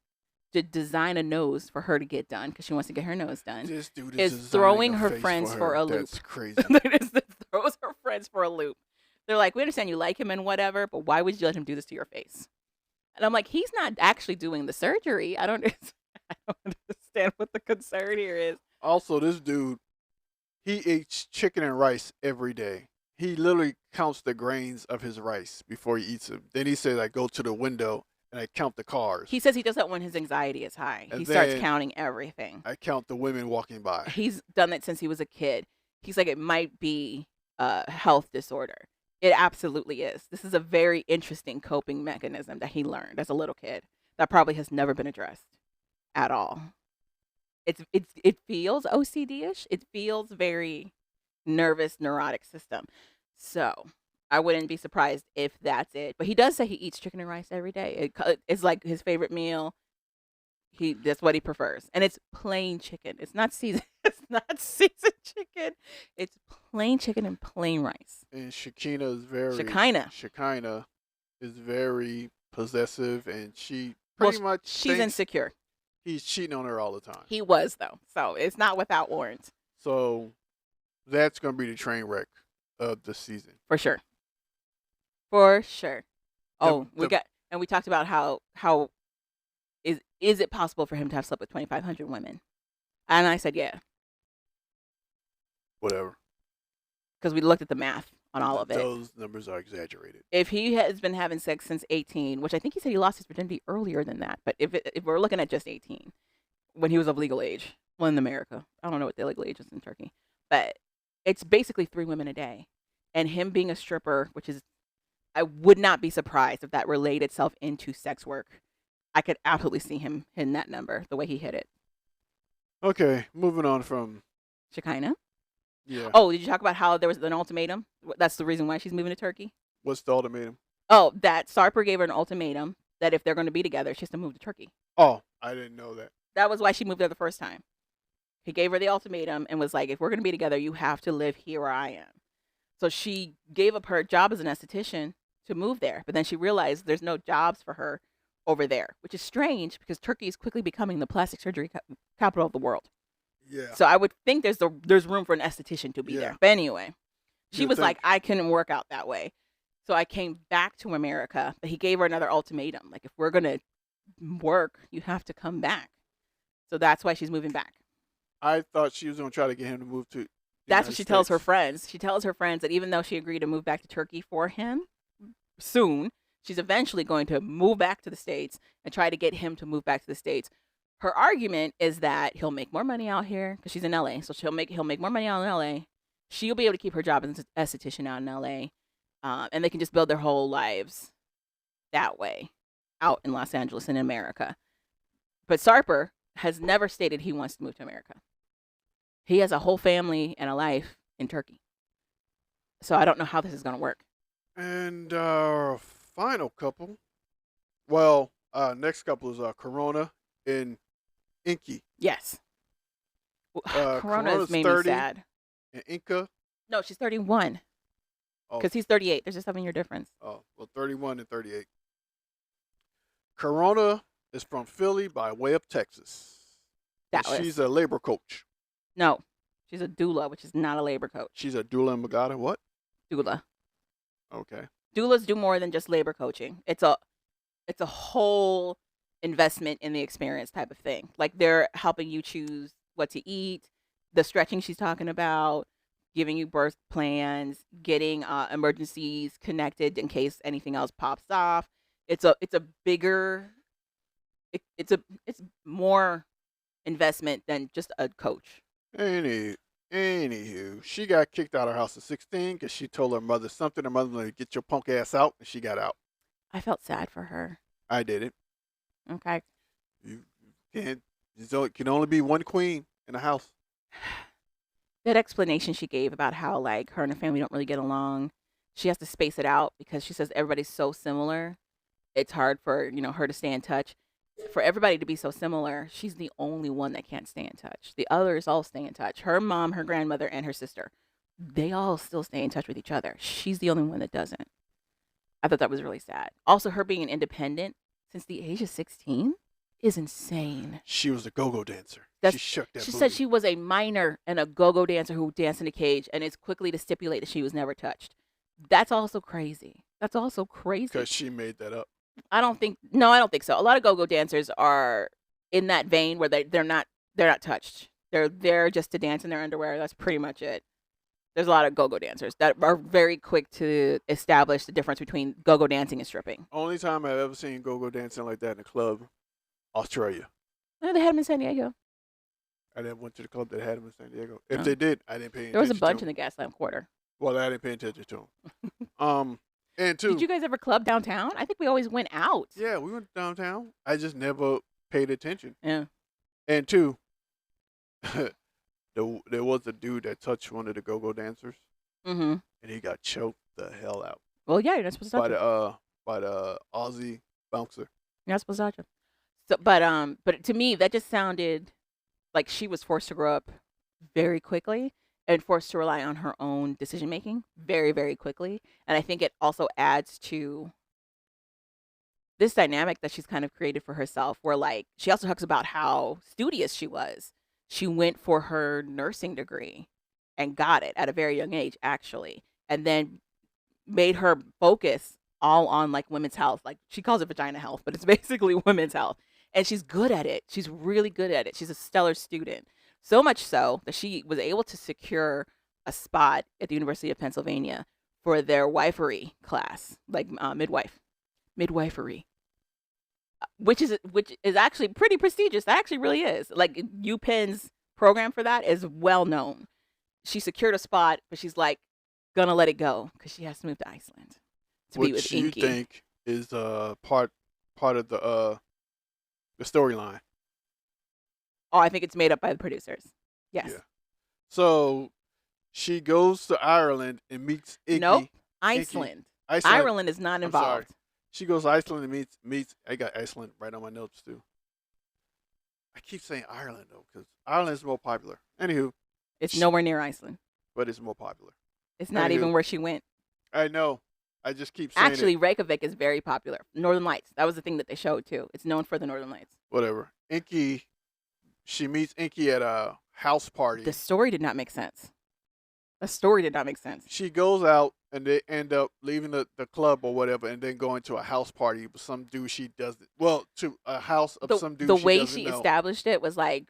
to design a nose for her to get done because she wants to get her nose done. This dude is throwing her friends for a loop. That's crazy. Throws her friends for a loop. They're like, we understand you like him and whatever, but why would you let him do this to your face? And I'm like, he's not actually doing the surgery. I don't understand what the concern here is. Also, this dude, he eats chicken and rice every day. He literally counts the grains of his rice before he eats them. Then he says, I go to the window and I count the cars. He says he does that when his anxiety is high. And he starts then counting everything. I count the women walking by. He's done that since he was a kid. He's like, it might be a health disorder. It absolutely is. This is a very interesting coping mechanism that he learned as a little kid that probably has never been addressed at all. It feels OCD-ish. It feels very nervous, neurotic system. So I wouldn't be surprised if that's it. But he does say he eats chicken and rice every day. It's like his favorite meal. That's what he prefers, and it's plain chicken. It's not seasoned. It's not seasoned chicken. It's plain chicken and plain rice. And Shekinah is very possessive, and she pretty much she's insecure. He's cheating on her all the time. He was though, so it's not without warrant. So that's gonna be the train wreck of the season for sure. For sure. Oh, we talked about how is it possible for him to have slept with 2,500 women? And I said, yeah. Whatever. Because we looked at the math on all of it. Those numbers are exaggerated. If he has been having sex since 18, which I think he said he lost his virginity earlier than that, but if we're looking at just 18, when he was of legal age, well, in America, I don't know what the legal age is in Turkey, but it's basically 3 women a day. And him being a stripper, which is, I would not be surprised if that related itself into sex work. I could absolutely see him hitting that number the way he hit it. Okay, moving on from Shekinah. Yeah. Oh, did you talk about how there was an ultimatum? That's the reason why she's moving to Turkey? What's the ultimatum? Oh, that Sarper gave her an ultimatum that if they're going to be together, she has to move to Turkey. Oh, I didn't know that. That was why she moved there the first time. He gave her the ultimatum and was like, if we're going to be together, you have to live here where I am. So she gave up her job as an esthetician to move there. But then she realized there's no jobs for her over there, which is strange because Turkey is quickly becoming the plastic surgery capital of the world. Yeah. So I would think there's room for an esthetician to be there. But anyway, she was like, I couldn't work out that way. So I came back to America, but he gave her another ultimatum. Like, if we're going to work, you have to come back. So that's why she's moving back. I thought she was going to try to get him to move to That's what she tells her friends. She tells her friends that even though she agreed to move back to Turkey for him soon, she's eventually going to move back to the States and try to get him to move back to the States. Her argument is that he'll make more money out here because she's in LA. So he'll make more money out in LA. She'll be able to keep her job as an esthetician out in LA. And they can just build their whole lives that way out in Los Angeles and in America. But Sarper has never stated he wants to move to America. He has a whole family and a life in Turkey. So I don't know how this is going to work. And our final couple, well, next couple is Corona and Inky. Yes. Corona has made me sad. And Inca? No, she's 31. Because he's 38. There's a 7-year difference. Oh, well, 31 and 38. Corona is from Philly by way of Texas. She's a labor coach. No, she's a doula, which is not a labor coach. She's a doula and Magada. What? Doula. Okay. Doulas do more than just labor coaching. It's a whole investment in the experience type of thing. Like, they're helping you choose what to eat, the stretching she's talking about, giving you birth plans, getting emergencies connected in case anything else pops off. It's more investment than just a coach. Anywho, she got kicked out of her house at 16 because she told her mother something. Her mother was like, "Get your punk ass out," and she got out. I felt sad for her. I did it. Okay. You can't. There can only be one queen in a house. That explanation she gave about how, like, her and her family don't really get along, she has to space it out because she says everybody's so similar. It's hard for, her to stay in touch. For everybody to be so similar, she's the only one that can't stay in touch. The others all stay in touch. Her mom, her grandmother, and her sister, they all still stay in touch with each other. She's the only one that doesn't. I thought that was really sad. Also, her being independent since the age of 16 is insane. She was a go-go dancer. She shook that She booty. said she was a minor and a go-go dancer who danced in a cage, and it's quickly to stipulate that she was never touched. That's also crazy. Because she made that up. I don't think so. A lot of go-go dancers are in that vein where they're not touched. They're there just to dance in their underwear. That's pretty much it. There's a lot of go-go dancers that are very quick to establish the difference between go-go dancing and stripping. Only time I've ever seen go-go dancing like that in a club, Australia. No, they had them in San Diego. I never went to the club that had them in San Diego. If they did, I didn't pay attention. There was a bunch in the Gaslamp Quarter. Well, I didn't pay attention to them. And two, Did you guys ever club downtown? I think we always went out. yeah, we went downtown. I just never paid attention. Yeah. And two, there was a dude that touched one of the go-go dancers, Mm-hmm. and he got choked the hell out Well, yeah, you're not supposed to by touch him. the Aussie bouncer. You're not supposed to touch him. So, but to me, that just sounded like she was forced to grow up very quickly and forced to rely on her own decision making very, very quickly. And I think it also adds to this dynamic that she's kind of created for herself, where like she also talks about how studious she was. She went for her nursing degree and got it at a very young age, actually, and then made her focus all on like women's health. Like she calls it vagina health, but it's basically women's health. And she's good at it. She's really good at it. She's a stellar student. So much so that she was able to secure a spot at the University of Pennsylvania for their wifery class, like midwifery, which is actually pretty prestigious. That actually really is. Like UPenn's program for that is well known. She secured a spot, but she's like gonna let it go because she has to move to Iceland to be with Which you Inky. think is part of the storyline? Oh, I think it's made up by the producers. Yes. Yeah. So she goes to Ireland and meets Iggy. Nope. Iceland. Ireland is not I'm sorry. involved. She goes to Iceland and meets. I got Iceland right on my notes too. I keep saying Ireland though, because Ireland is more popular. Anywho, It's nowhere near Iceland. but it's more popular. It's not Anywho. even where she went. I know. I just keep saying Actually, it. Reykjavik is very popular. Northern Lights. That was the thing that they showed too. It's known for the Northern Lights. Whatever. Inky. She meets Inky at a house party. The story did not make sense. The story did not make sense. She goes out and they end up leaving the club or whatever, and then going to a house party with some dude she doesn't. Well, to a house of some dude. The she way doesn't she know. established it was like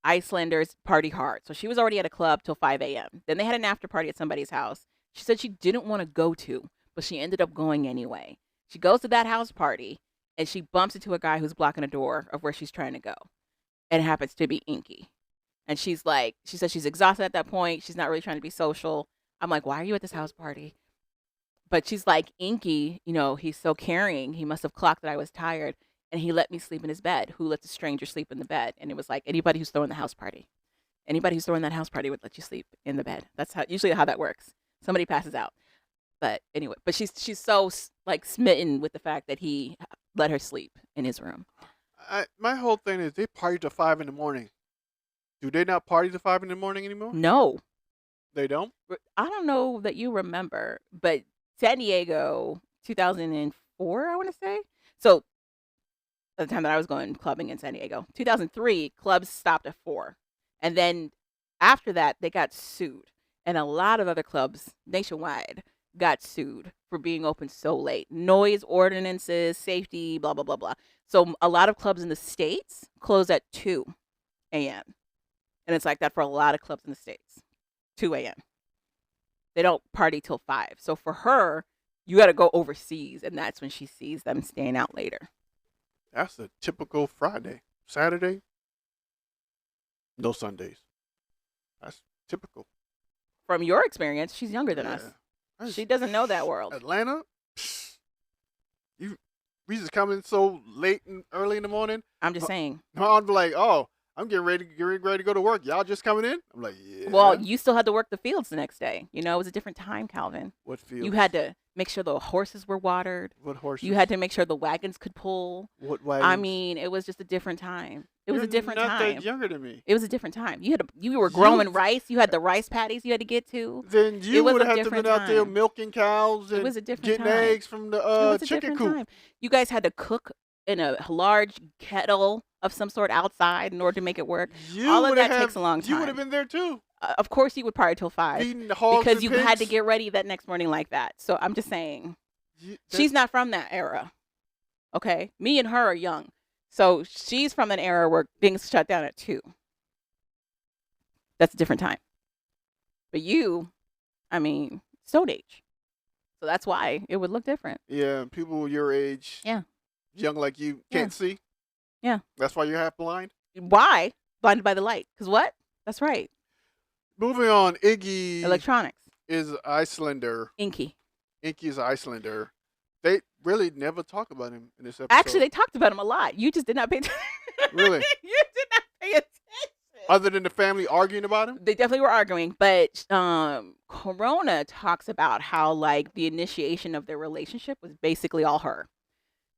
Icelanders party hard. So she was already at a club till 5 a.m. Then they had an after party at somebody's house. She said she didn't want to go to, but she ended up going anyway. She goes to that house party and she bumps into a guy who's blocking a door of where she's trying to go. And it happens to be Inky. And she's like, she says she's exhausted at that point. She's not really trying to be social. I'm like, why are you at this house party? But she's like, Inky, he's so caring. He must have clocked that I was tired. And he let me sleep in his bed. Who lets a stranger sleep in the bed? And it was like, anybody who's throwing the house party. Anybody who's throwing that house party would let you sleep in the bed. That's usually how that works. Somebody passes out. But anyway, but she's so like smitten with the fact that he let her sleep in his room. My whole thing is they party till 5 in the morning. Do they not party till 5 in the morning anymore? No. They don't? I don't know that you remember, but San Diego, 2004, I want to say. So at the time that I was going clubbing in San Diego, 2003, clubs stopped at 4. And then after that, they got sued. And a lot of other clubs nationwide got sued for being open so late. Noise ordinances, safety, blah, blah, blah, blah. So a lot of clubs in the States close at 2 a.m. And it's like that for a lot of clubs in the States. 2 a.m. They don't party till 5. So for her, you got to go overseas, and that's when she sees them staying out later. That's a typical Friday. Saturday, no Sundays. That's typical. From your experience, she's younger than us. She doesn't know that world. Atlanta, we just come in so late and early in the morning. I'm just saying. I'm like, oh, I'm getting ready to go to work. Y'all just coming in? I'm like, yeah. Well, you still had to work the fields the next day. It was a different time, Calvin. What fields? You had to make sure the horses were watered. What horses? You had to make sure the wagons could pull. What wagons? I mean, it was just a different time. It was a different not time. That younger than me. It was a different time. You were growing rice. You had the rice paddies you had to get to. Then you would have to been out there milking cows and it was a different getting time. eggs from the chicken coop. Time. You guys had to cook in a large kettle of some sort outside in order to make it work. All of that takes a long time. You would have been there too. Of course, you would party till 5 feeding the hogs because and you pigs. had to get ready that next morning like that. So I'm just saying, she's not from that era. Okay, me and her are young, so she's from an era where things shut down at 2. That's a different time. But you, I mean, Stone Age. So that's why it would look different. Yeah, people your age. Yeah. Young like you can't see. Yeah. That's why you're half blind. Why? Blinded by the light. Because what? That's right. Moving on, Iggy Electronics. is Icelander. Inky. Inky is an Icelander. They really never talk about him in this episode. Actually, they talked about him a lot. You just did not pay attention. Really? You did not pay attention. Other than the family arguing about him? They definitely were arguing, but Corona talks about how like the initiation of their relationship was basically all her.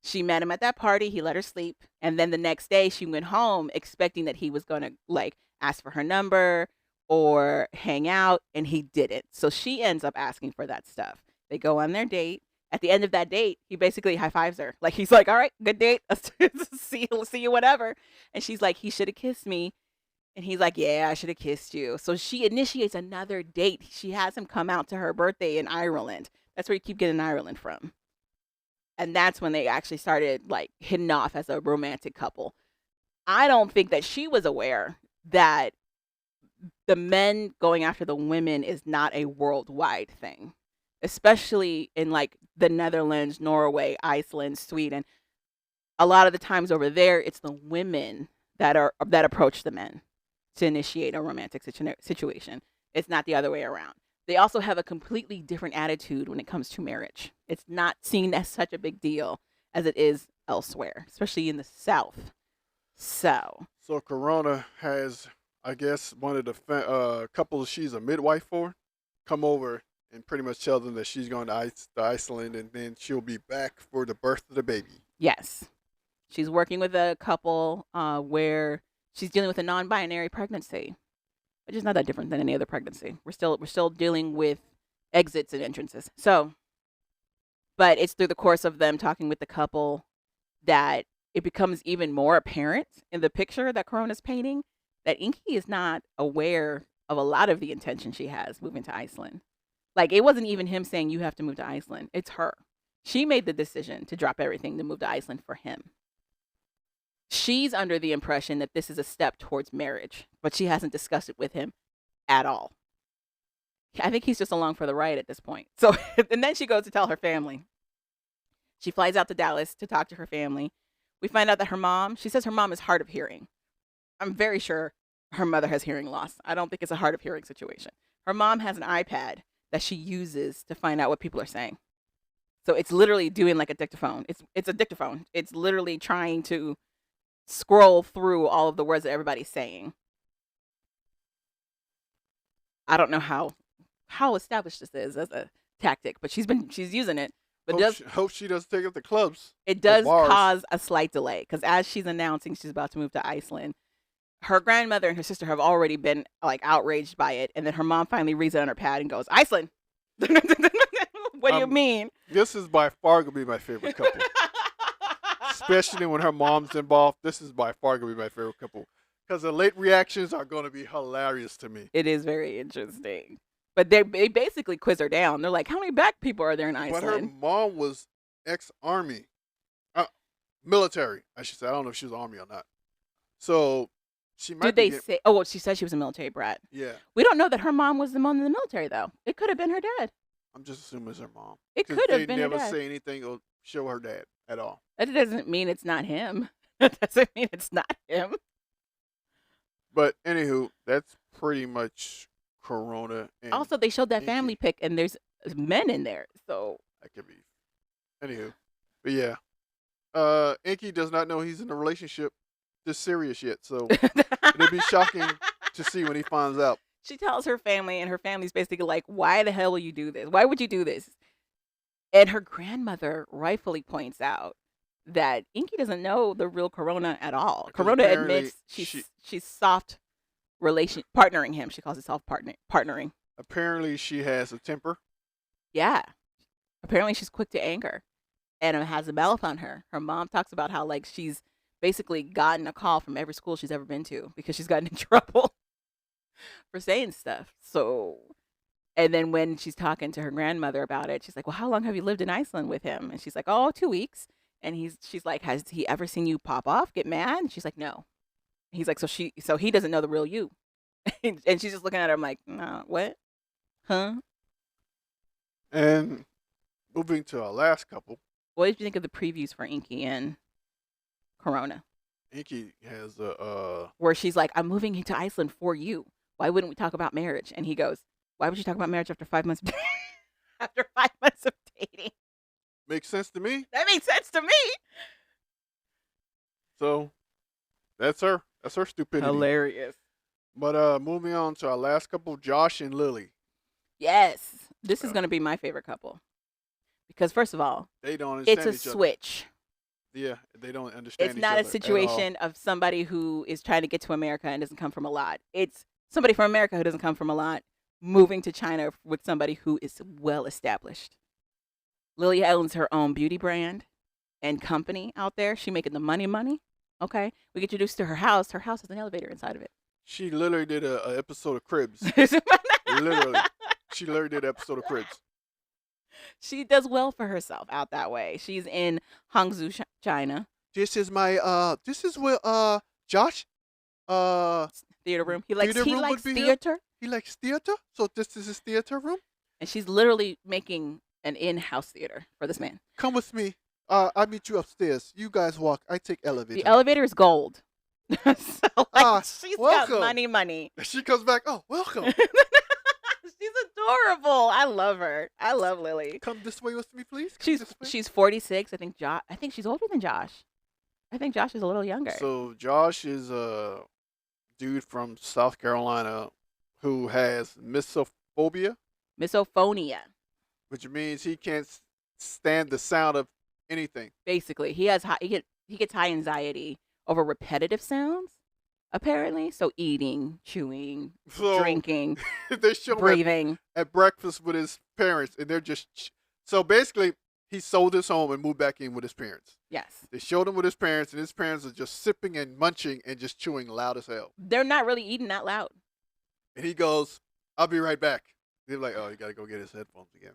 She met him at that party, he let her sleep, and then the next day she went home expecting that he was going to like ask for her number or hang out, and he didn't. So she ends up asking for that stuff. They go on their date. At the end of that date, he basically high fives her. Like he's like, "All right, good date. see you, whatever." And she's like, "He should have kissed me." And he's like, "Yeah, I should have kissed you." So she initiates another date. She has him come out to her birthday in Ireland. That's where you keep getting Ireland from. And that's when they actually started like hitting off as a romantic couple. I don't think that she was aware that the men going after the women is not a worldwide thing, especially in like the Netherlands, Norway, Iceland, Sweden. A lot of the times over there, it's the women that approach the men to initiate a romantic situation. It's not the other way around. They also have a completely different attitude when it comes to marriage. It's not seen as such a big deal as it is elsewhere, especially in the South. So Corona has, I guess, one of the couples she's a midwife for come over and pretty much tell them that she's going to Iceland and then she'll be back for the birth of the baby. Yes. She's working with a couple where she's dealing with a non-binary pregnancy, which is not that different than any other pregnancy. We're still dealing with exits and entrances. So, but it's through the course of them talking with the couple that it becomes even more apparent in the picture that Corona's painting that Inky is not aware of a lot of the intention she has moving to Iceland. Like, it wasn't even him saying you have to move to Iceland. It's her. She made the decision to drop everything to move to Iceland for him. She's under the impression that this is a step towards marriage, but she hasn't discussed it with him at all. I think he's just along for the ride at this point. So, and then she goes to tell her family. She flies out to Dallas to talk to her family. We find out that she says her mom is hard of hearing. I'm very sure her mother has hearing loss. I don't think it's a hard of hearing situation. Her mom has an iPad that she uses to find out what people are saying. So it's literally doing like a dictaphone. It's a dictaphone. It's literally trying to scroll through all of the words that everybody's saying. I don't know how established this is as a tactic, but she's using it. But hope she doesn't take up the clubs. It does cause a slight delay because as she's announcing she's about to move to Iceland, her grandmother and her sister have already been like outraged by it, and then her mom finally reads it on her pad and goes, "Iceland." What do you mean? This is by far gonna be my favorite couple. Especially when her mom's involved. This is by far going to be my favorite couple. Because the late reactions are going to be hilarious to me. It is very interesting. But they basically quiz her down. They're like, how many black people are there in Iceland? But her mom was ex-army. Military, I should say. I don't know if she was Army or not. So, she might Did they say... Oh, well, she said she was a military brat. Yeah. We don't know that her mom was the one in the military, though. It could have been her dad. I'm just assuming it's her mom. It could have been her dad. They never say anything or show her dad at all. That doesn't mean it's not him. That doesn't mean it's not him. But anywho, that's pretty much Corona. And also, they showed that Inky. family pic, and there's men in there. So that could be. Anywho, but yeah, Inky does not know he's in a relationship this serious yet. So it'll be shocking to see when he finds out. She tells her family, and her family's basically like, "Why the hell will you do this? Why would you do this?" And her grandmother rightfully points out that Inky doesn't know the real Corona at all. Because Corona admits she's soft partnering him. She calls it soft partnering. Apparently, she has a temper. Yeah. Apparently, she's quick to anger and has a MILF on her. Her mom talks about how like she's basically gotten a call from every school she's ever been to because she's gotten in trouble for saying stuff. So... And then when she's talking to her grandmother about it, she's like, "Well, how long have you lived in Iceland with him?" And she's like, "Oh, 2 weeks." And she's like, "Has he ever seen you pop off, get mad?" And she's like, "No." He's like, so he doesn't know the real you." And she's just looking at him like, "Nah, what? Huh?" And moving to our last couple. What did you think of the previews for Inky and Corona? Inky has a where she's like, "I'm moving to Iceland for you. Why wouldn't we talk about marriage?" And he goes, "Why would you talk about marriage after 5 months? After 5 months of Makes sense to me. That makes sense to me. So that's her. That's her stupidity. Hilarious. But moving on to our last couple, Josh and Lily. Yes. This is going to be my favorite couple. Because first of all, They don't understand it's a each other. switch. Yeah, they don't understand It's each not other a situation of somebody who is trying to get to America and doesn't come from a lot. It's somebody from America who doesn't come from a lot moving to China with somebody who is well established. Lily owns her own beauty brand and company out there. She making the money. Okay. We get introduced to her house. Her house has an elevator inside of it. She literally did a episode of Cribs. Literally. She literally did an episode of Cribs. She does well for herself out that way. She's in Hangzhou, China. This is my this is where Josh Theater room. He likes theater room would be here? theater. he likes theater, so this is his theater room. And she's literally making an in-house theater for this man. Come with me. I'll meet you upstairs. You guys walk. I take elevator. The elevator is gold. So she's welcome. got money. She comes back. Oh, welcome. She's adorable. I love her. I love Lily. Come this way with me, please. Come this way. She's 46. I think she's older than Josh. I think Josh is a little younger. So Josh is a dude from South Carolina who has misophonia, Misophonia. which means he can't stand the sound of anything. Basically, he gets high anxiety over repetitive sounds. Apparently, so eating, chewing, drinking, They show him breathing. at breakfast with his parents, and they're just so basically he sold his home and moved back in with his parents. Yes. They showed him with his parents, and his parents are just sipping and munching and just chewing loud as hell. They're not really eating that loud. And he goes, "I'll be right back." They're like, "Oh, you gotta go get his headphones again."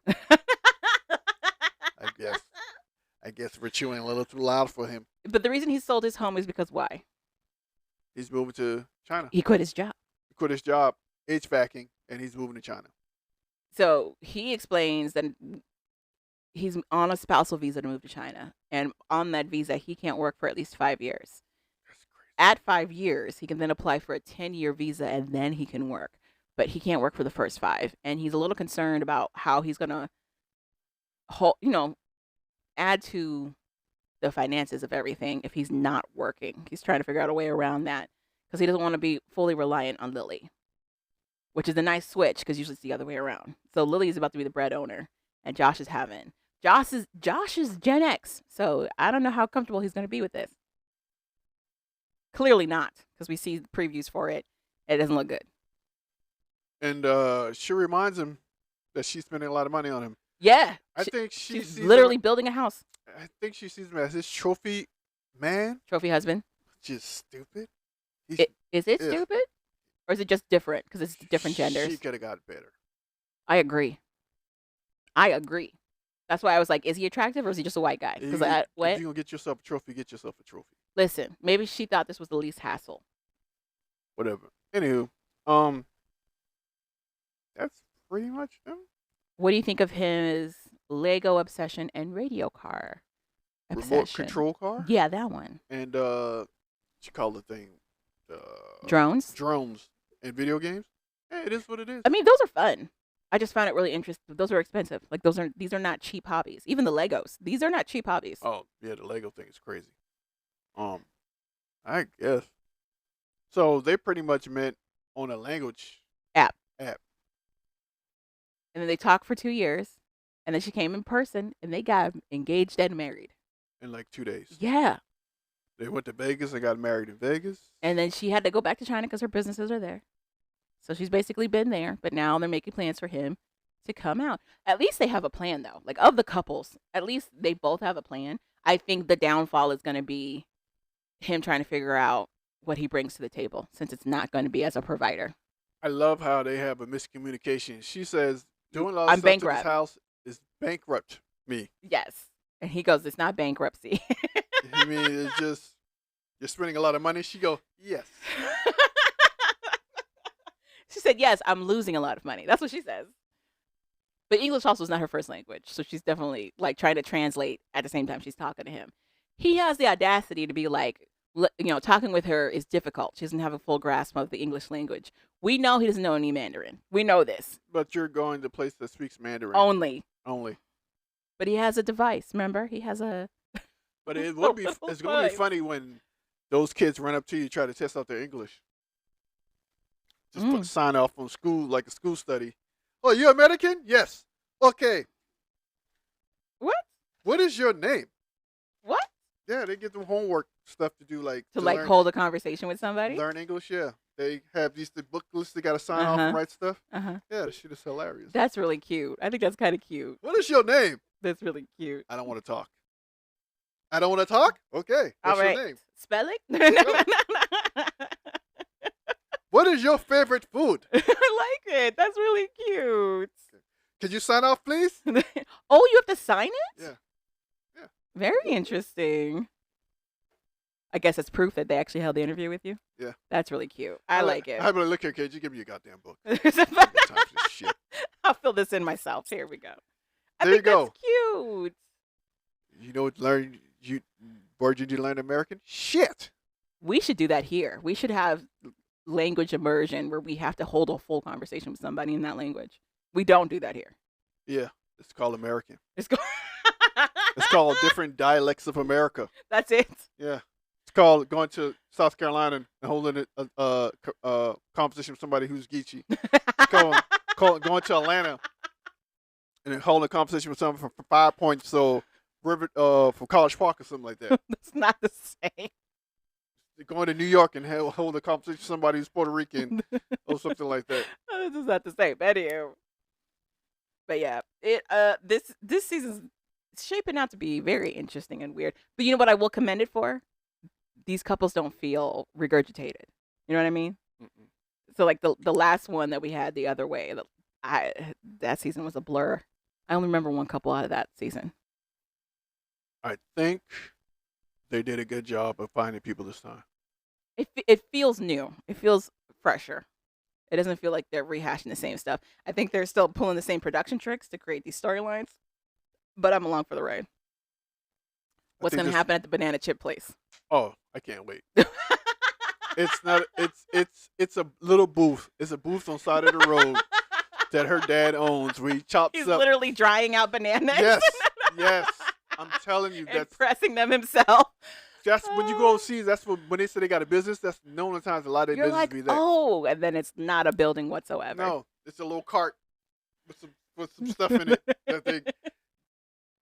I guess we're chewing a little too loud for him. But the reason he sold his home is because why? He's moving to China. He quit his job. He quit his job, HVACing, and he's moving to China. So he explains that he's on a spousal visa to move to China. And on that visa, he can't work for at least 5 years. That's crazy. At 5 years, he can then apply for a 10-year visa and then he can work. But he can't work for the first 5. And he's a little concerned about how he's going to, add to the finances of everything if he's not working. He's trying to figure out a way around that because he doesn't want to be fully reliant on Lily, which is a nice switch because usually it's the other way around. So Lily is about to be the bread owner and Josh is having. Josh is Gen X, so I don't know how comfortable he's going to be with this. Clearly not, because we see previews for it. It doesn't look good. And she reminds him that she's spending a lot of money on him. Yeah. I think she's sees literally building a house. I think she sees him as his trophy man. Trophy husband. Just stupid. Is it stupid? Or is it just different because it's different genders? She could have got better. I agree. That's why I was like, is he attractive or is he just a white guy? Because what? If you're going to get yourself a trophy, get yourself a trophy. Listen, maybe she thought this was the least hassle. Whatever. Anywho, that's pretty much him. What do you think of his Lego obsession and radio car obsession? Remote control car? Yeah, that one. And what you call the thing? Drones? Drones in video games? Hey, it is what it is. I mean, those are fun. I just found it really interesting. Those are expensive. Like these are not cheap hobbies. Even the Legos. These are not cheap hobbies. Oh, yeah, the Lego thing is crazy. I guess. So they pretty much met on a language App. And then they talked for 2 years. And then she came in person and they got engaged and married. in like 2 days. Yeah. They went to Vegas and got married in Vegas. And then she had to go back to China because her businesses are there. So she's basically been there. But now they're making plans for him to come out. At least they have a plan, though. Like, of the couples, at least they both have a plan. I think the downfall is going to be him trying to figure out what he brings to the table, since it's not going to be as a provider. I love how they have a miscommunication. She says, doing a lot of I'm stuff to bankrupt. this house is bankrupt me. Yes. And he goes, it's not bankruptcy. I mean, it's just, you're spending a lot of money. She go, yes. She said, yes, I'm losing a lot of money. That's what she says. But English also is not her first language. So she's definitely like trying to translate at the same time she's talking to him. He has the audacity to be like, talking with her is difficult. She doesn't have a full grasp of the English language. We know he doesn't know any Mandarin. We know this. But you're going to a place that speaks Mandarin. Only. But he has a device. Remember, he has a. But it would be. little It's going to be device. funny when those kids run up to you try to test out their English. Just Mm. sign off on school like a school study. Oh, you American? Yes. Okay. What? What is your name? What? Yeah, they get them homework stuff to do, like To like learn, hold a conversation with somebody? learn English. Yeah, they have the booklets. They got to sign off Uh-huh. and write stuff. Uh-huh. Yeah, that shit is hilarious. That's really cute. I think that's kind of cute. What is your name? That's really cute. I don't want to talk. I don't want to talk. Okay, what's All right. your name? Spell it. What is your favorite food? I like it. That's really cute. Can you sign off, please? Oh, you have to sign it? Yeah. Yeah. Very interesting. I guess it's proof that they actually held the interview with you. Yeah. That's really cute. I like it. I better look here, kid. You give me your goddamn book. I ain't got time for this shit. I'll fill this in myself. Here we go. There you go. That's cute. You know what? Word you need to learn American? Shit. We should do that here. We should have language immersion where we have to hold a full conversation with somebody in that language. We don't do that here. Yeah, it's called American. It's It's called different dialects of America. That's it. Yeah, it's called going to South Carolina and holding a conversation with somebody who's Geechee. It's called going to Atlanta and then holding a conversation with someone from 5 Points, so River, from College Park or something like that. That's not the same. Going to New York and hold a conversation with somebody who's Puerto Rican or something like that. This is not the same. Anywho. But yeah, this season's shaping out to be very interesting and weird. But you know what I will commend it for? These couples don't feel regurgitated. You know what I mean? Mm-mm. So like the last one that we had the other way, that season was a blur. I only remember one couple out of that season. I think they did a good job of finding people this time. It feels new. It feels fresher. It doesn't feel like they're rehashing the same stuff. I think they're still pulling the same production tricks to create these storylines. But I'm along for the ride. What's going to happen at the banana chip place? Oh, I can't wait. It's not. It's a little booth. It's a booth on the side of the road that her dad owns. Where he chops He's up. literally drying out bananas. Yes, yes. I'm telling you, and that's pressing them himself. when you go overseas. That's when they say they got a business. That's known the times a lot of their You're business like, be that. oh, and then it's not a building whatsoever. No, it's a little cart with some stuff in it that they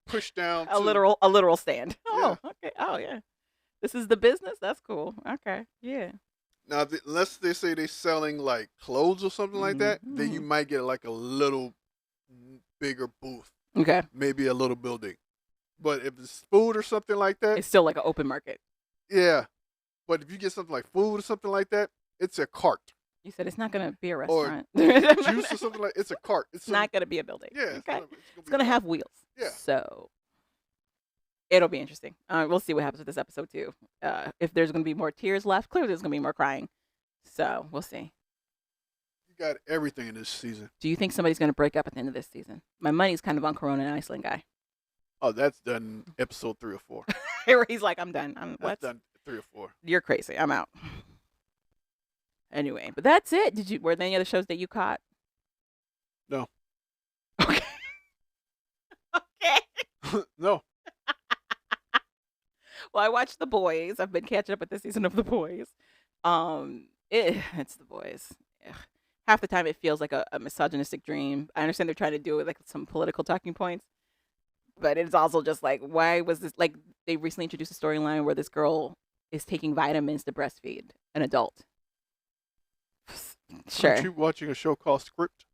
push down. A literal stand. Oh, okay. Oh, yeah. This is the business. That's cool. Okay. Yeah. Now, unless they say they're selling like clothes or something like that, then you might get like a little bigger booth. Okay. Maybe a little building. But if it's food or something like that, It's still like an open market. yeah. But if you get something like food or something like that, it's a cart. You said it's not going to be a Or restaurant. juice or something like it's a cart. It's not going to be a building. Yeah. Okay. It's It's going to have wheels. Yeah. So it'll be interesting. We'll see what happens with this episode too. If there's going to be more tears left, clearly there's going to be more crying. So we'll see. You got everything in this season. Do you think somebody's going to break up at the end of this season? My money's kind of on Corona and Iceland guy. Oh, that's done episode 3 or 4. Where he's like, I'm done. That's done 3 or 4. You're crazy. I'm out. Anyway, but that's it. Were there any other shows that you caught? No. Okay. Okay. No. Well, I watched The Boys. I've been catching up with this season of The Boys. It's The Boys. Ugh. Half the time it feels like a misogynistic dream. I understand they're trying to do it like some political talking points, but it's also just like, why was this, like, they recently introduced a storyline where this girl is taking vitamins to breastfeed an adult. Sure. Aren't you watching a show called Script?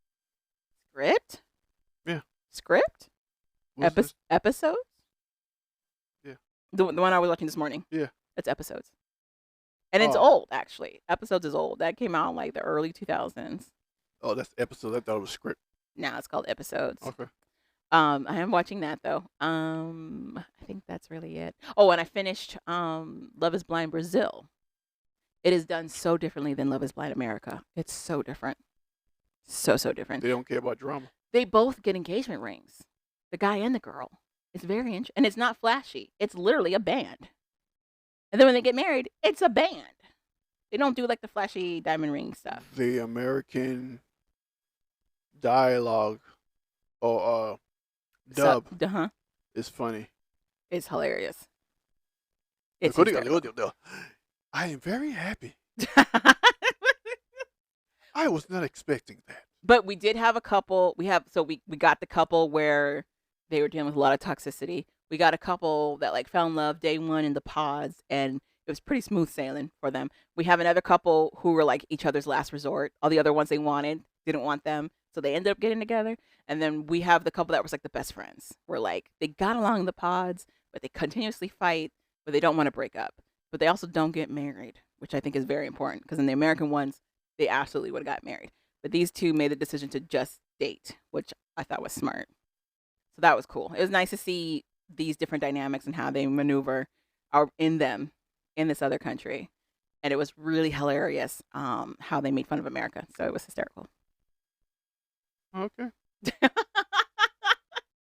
Script? Yeah. Script? What's this? Episodes? Yeah. The one I was watching this morning. Yeah. It's episodes. And it's old, actually. Episodes is old. That came out in like the early 2000s. Oh, that's episode. I thought it was Script. Now it's called Episodes. Okay. I am watching that though. I think that's really it. Oh, and I finished Love is Blind Brazil. It is done so differently than Love is Blind America. It's so different. So different. They don't care about drama. They both get engagement rings. The guy and the girl. It's very interesting. And it's not flashy. It's literally a band. And then when they get married, it's a band. They don't do like the flashy diamond ring stuff. The American dialogue or dub It's funny. It's hilarious. It's I am very happy. I was not expecting that. But we did have a couple. We got the couple where they were dealing with a lot of toxicity. We got a couple that like fell in love day one in the pods, and it was pretty smooth sailing for them. We have another couple who were like each other's last resort. All the other ones they wanted didn't want them, so they ended up getting together. And then we have the couple that was like the best friends. Where like they got along in the pods, but they continuously fight, but they don't want to break up. But they also don't get married, which I think is very important because in the American ones, they absolutely would have got married. But these two made the decision to just date, which I thought was smart. So that was cool. It was nice to see these different dynamics and how they maneuver in this other country. And it was really hilarious how they made fun of America. So it was hysterical. Okay.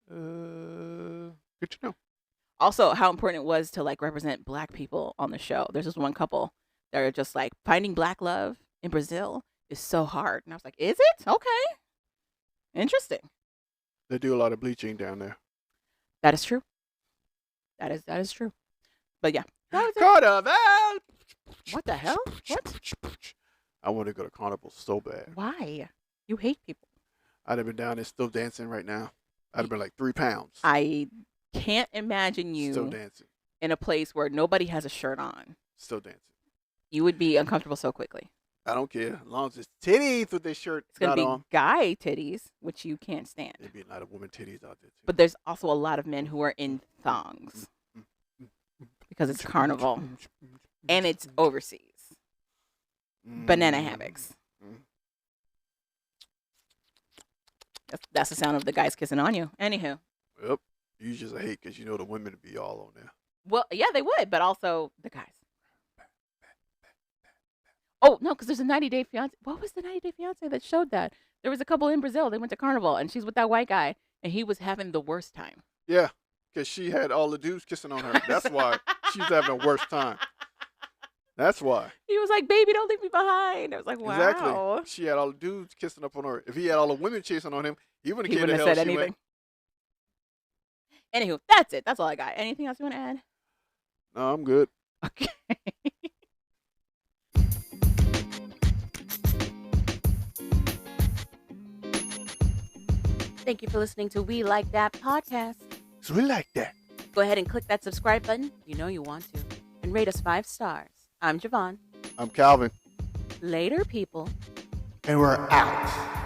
Good to know. Also, how important it was to like represent Black people on the show. There's this one couple that are just like finding Black love in Brazil is so hard. And I was like, is it? Okay. Interesting. They do a lot of bleaching down there. That is true. That is true. But yeah. Carnival! What the hell? What? I want to go to Carnival so bad. Why? You hate people. I'd have been down there still dancing right now. I'd have been like 3 pounds. I can't imagine you still dancing in a place where nobody has a shirt on. Still dancing. You would be uncomfortable so quickly. I don't care. As long as it's titties with their shirt it's going to be on. Guy titties, which you can't stand. There'd be a lot of woman titties out there too. But there's also a lot of men who are in thongs because it's Carnival and it's overseas. Banana hammocks. That's the sound of the guys kissing on you. Anywho. Yep. You just hate because you know the women would be all on there. Well, yeah, they would, but also the guys. Oh, no, because there's a 90-Day Fiancé. What was the 90-Day Fiancé that showed that? There was a couple in Brazil. They went to Carnival, and she's with that white guy, and he was having the worst time. Yeah, because she had all the dudes kissing on her. That's why she's having the worst time. That's why. He was like, baby, don't leave me behind. I was like, wow. Exactly. She had all the dudes kissing up on her. If he had all the women chasing on him, he wouldn't have said anything. Anywho, that's it. That's all I got. Anything else you want to add? No, I'm good. Okay. Thank you for listening to We Like That podcast. So we like that. Go ahead and click that subscribe button. You know you want to. And rate us 5 stars. I'm Javon. I'm Calvin. Later, people. And we're out.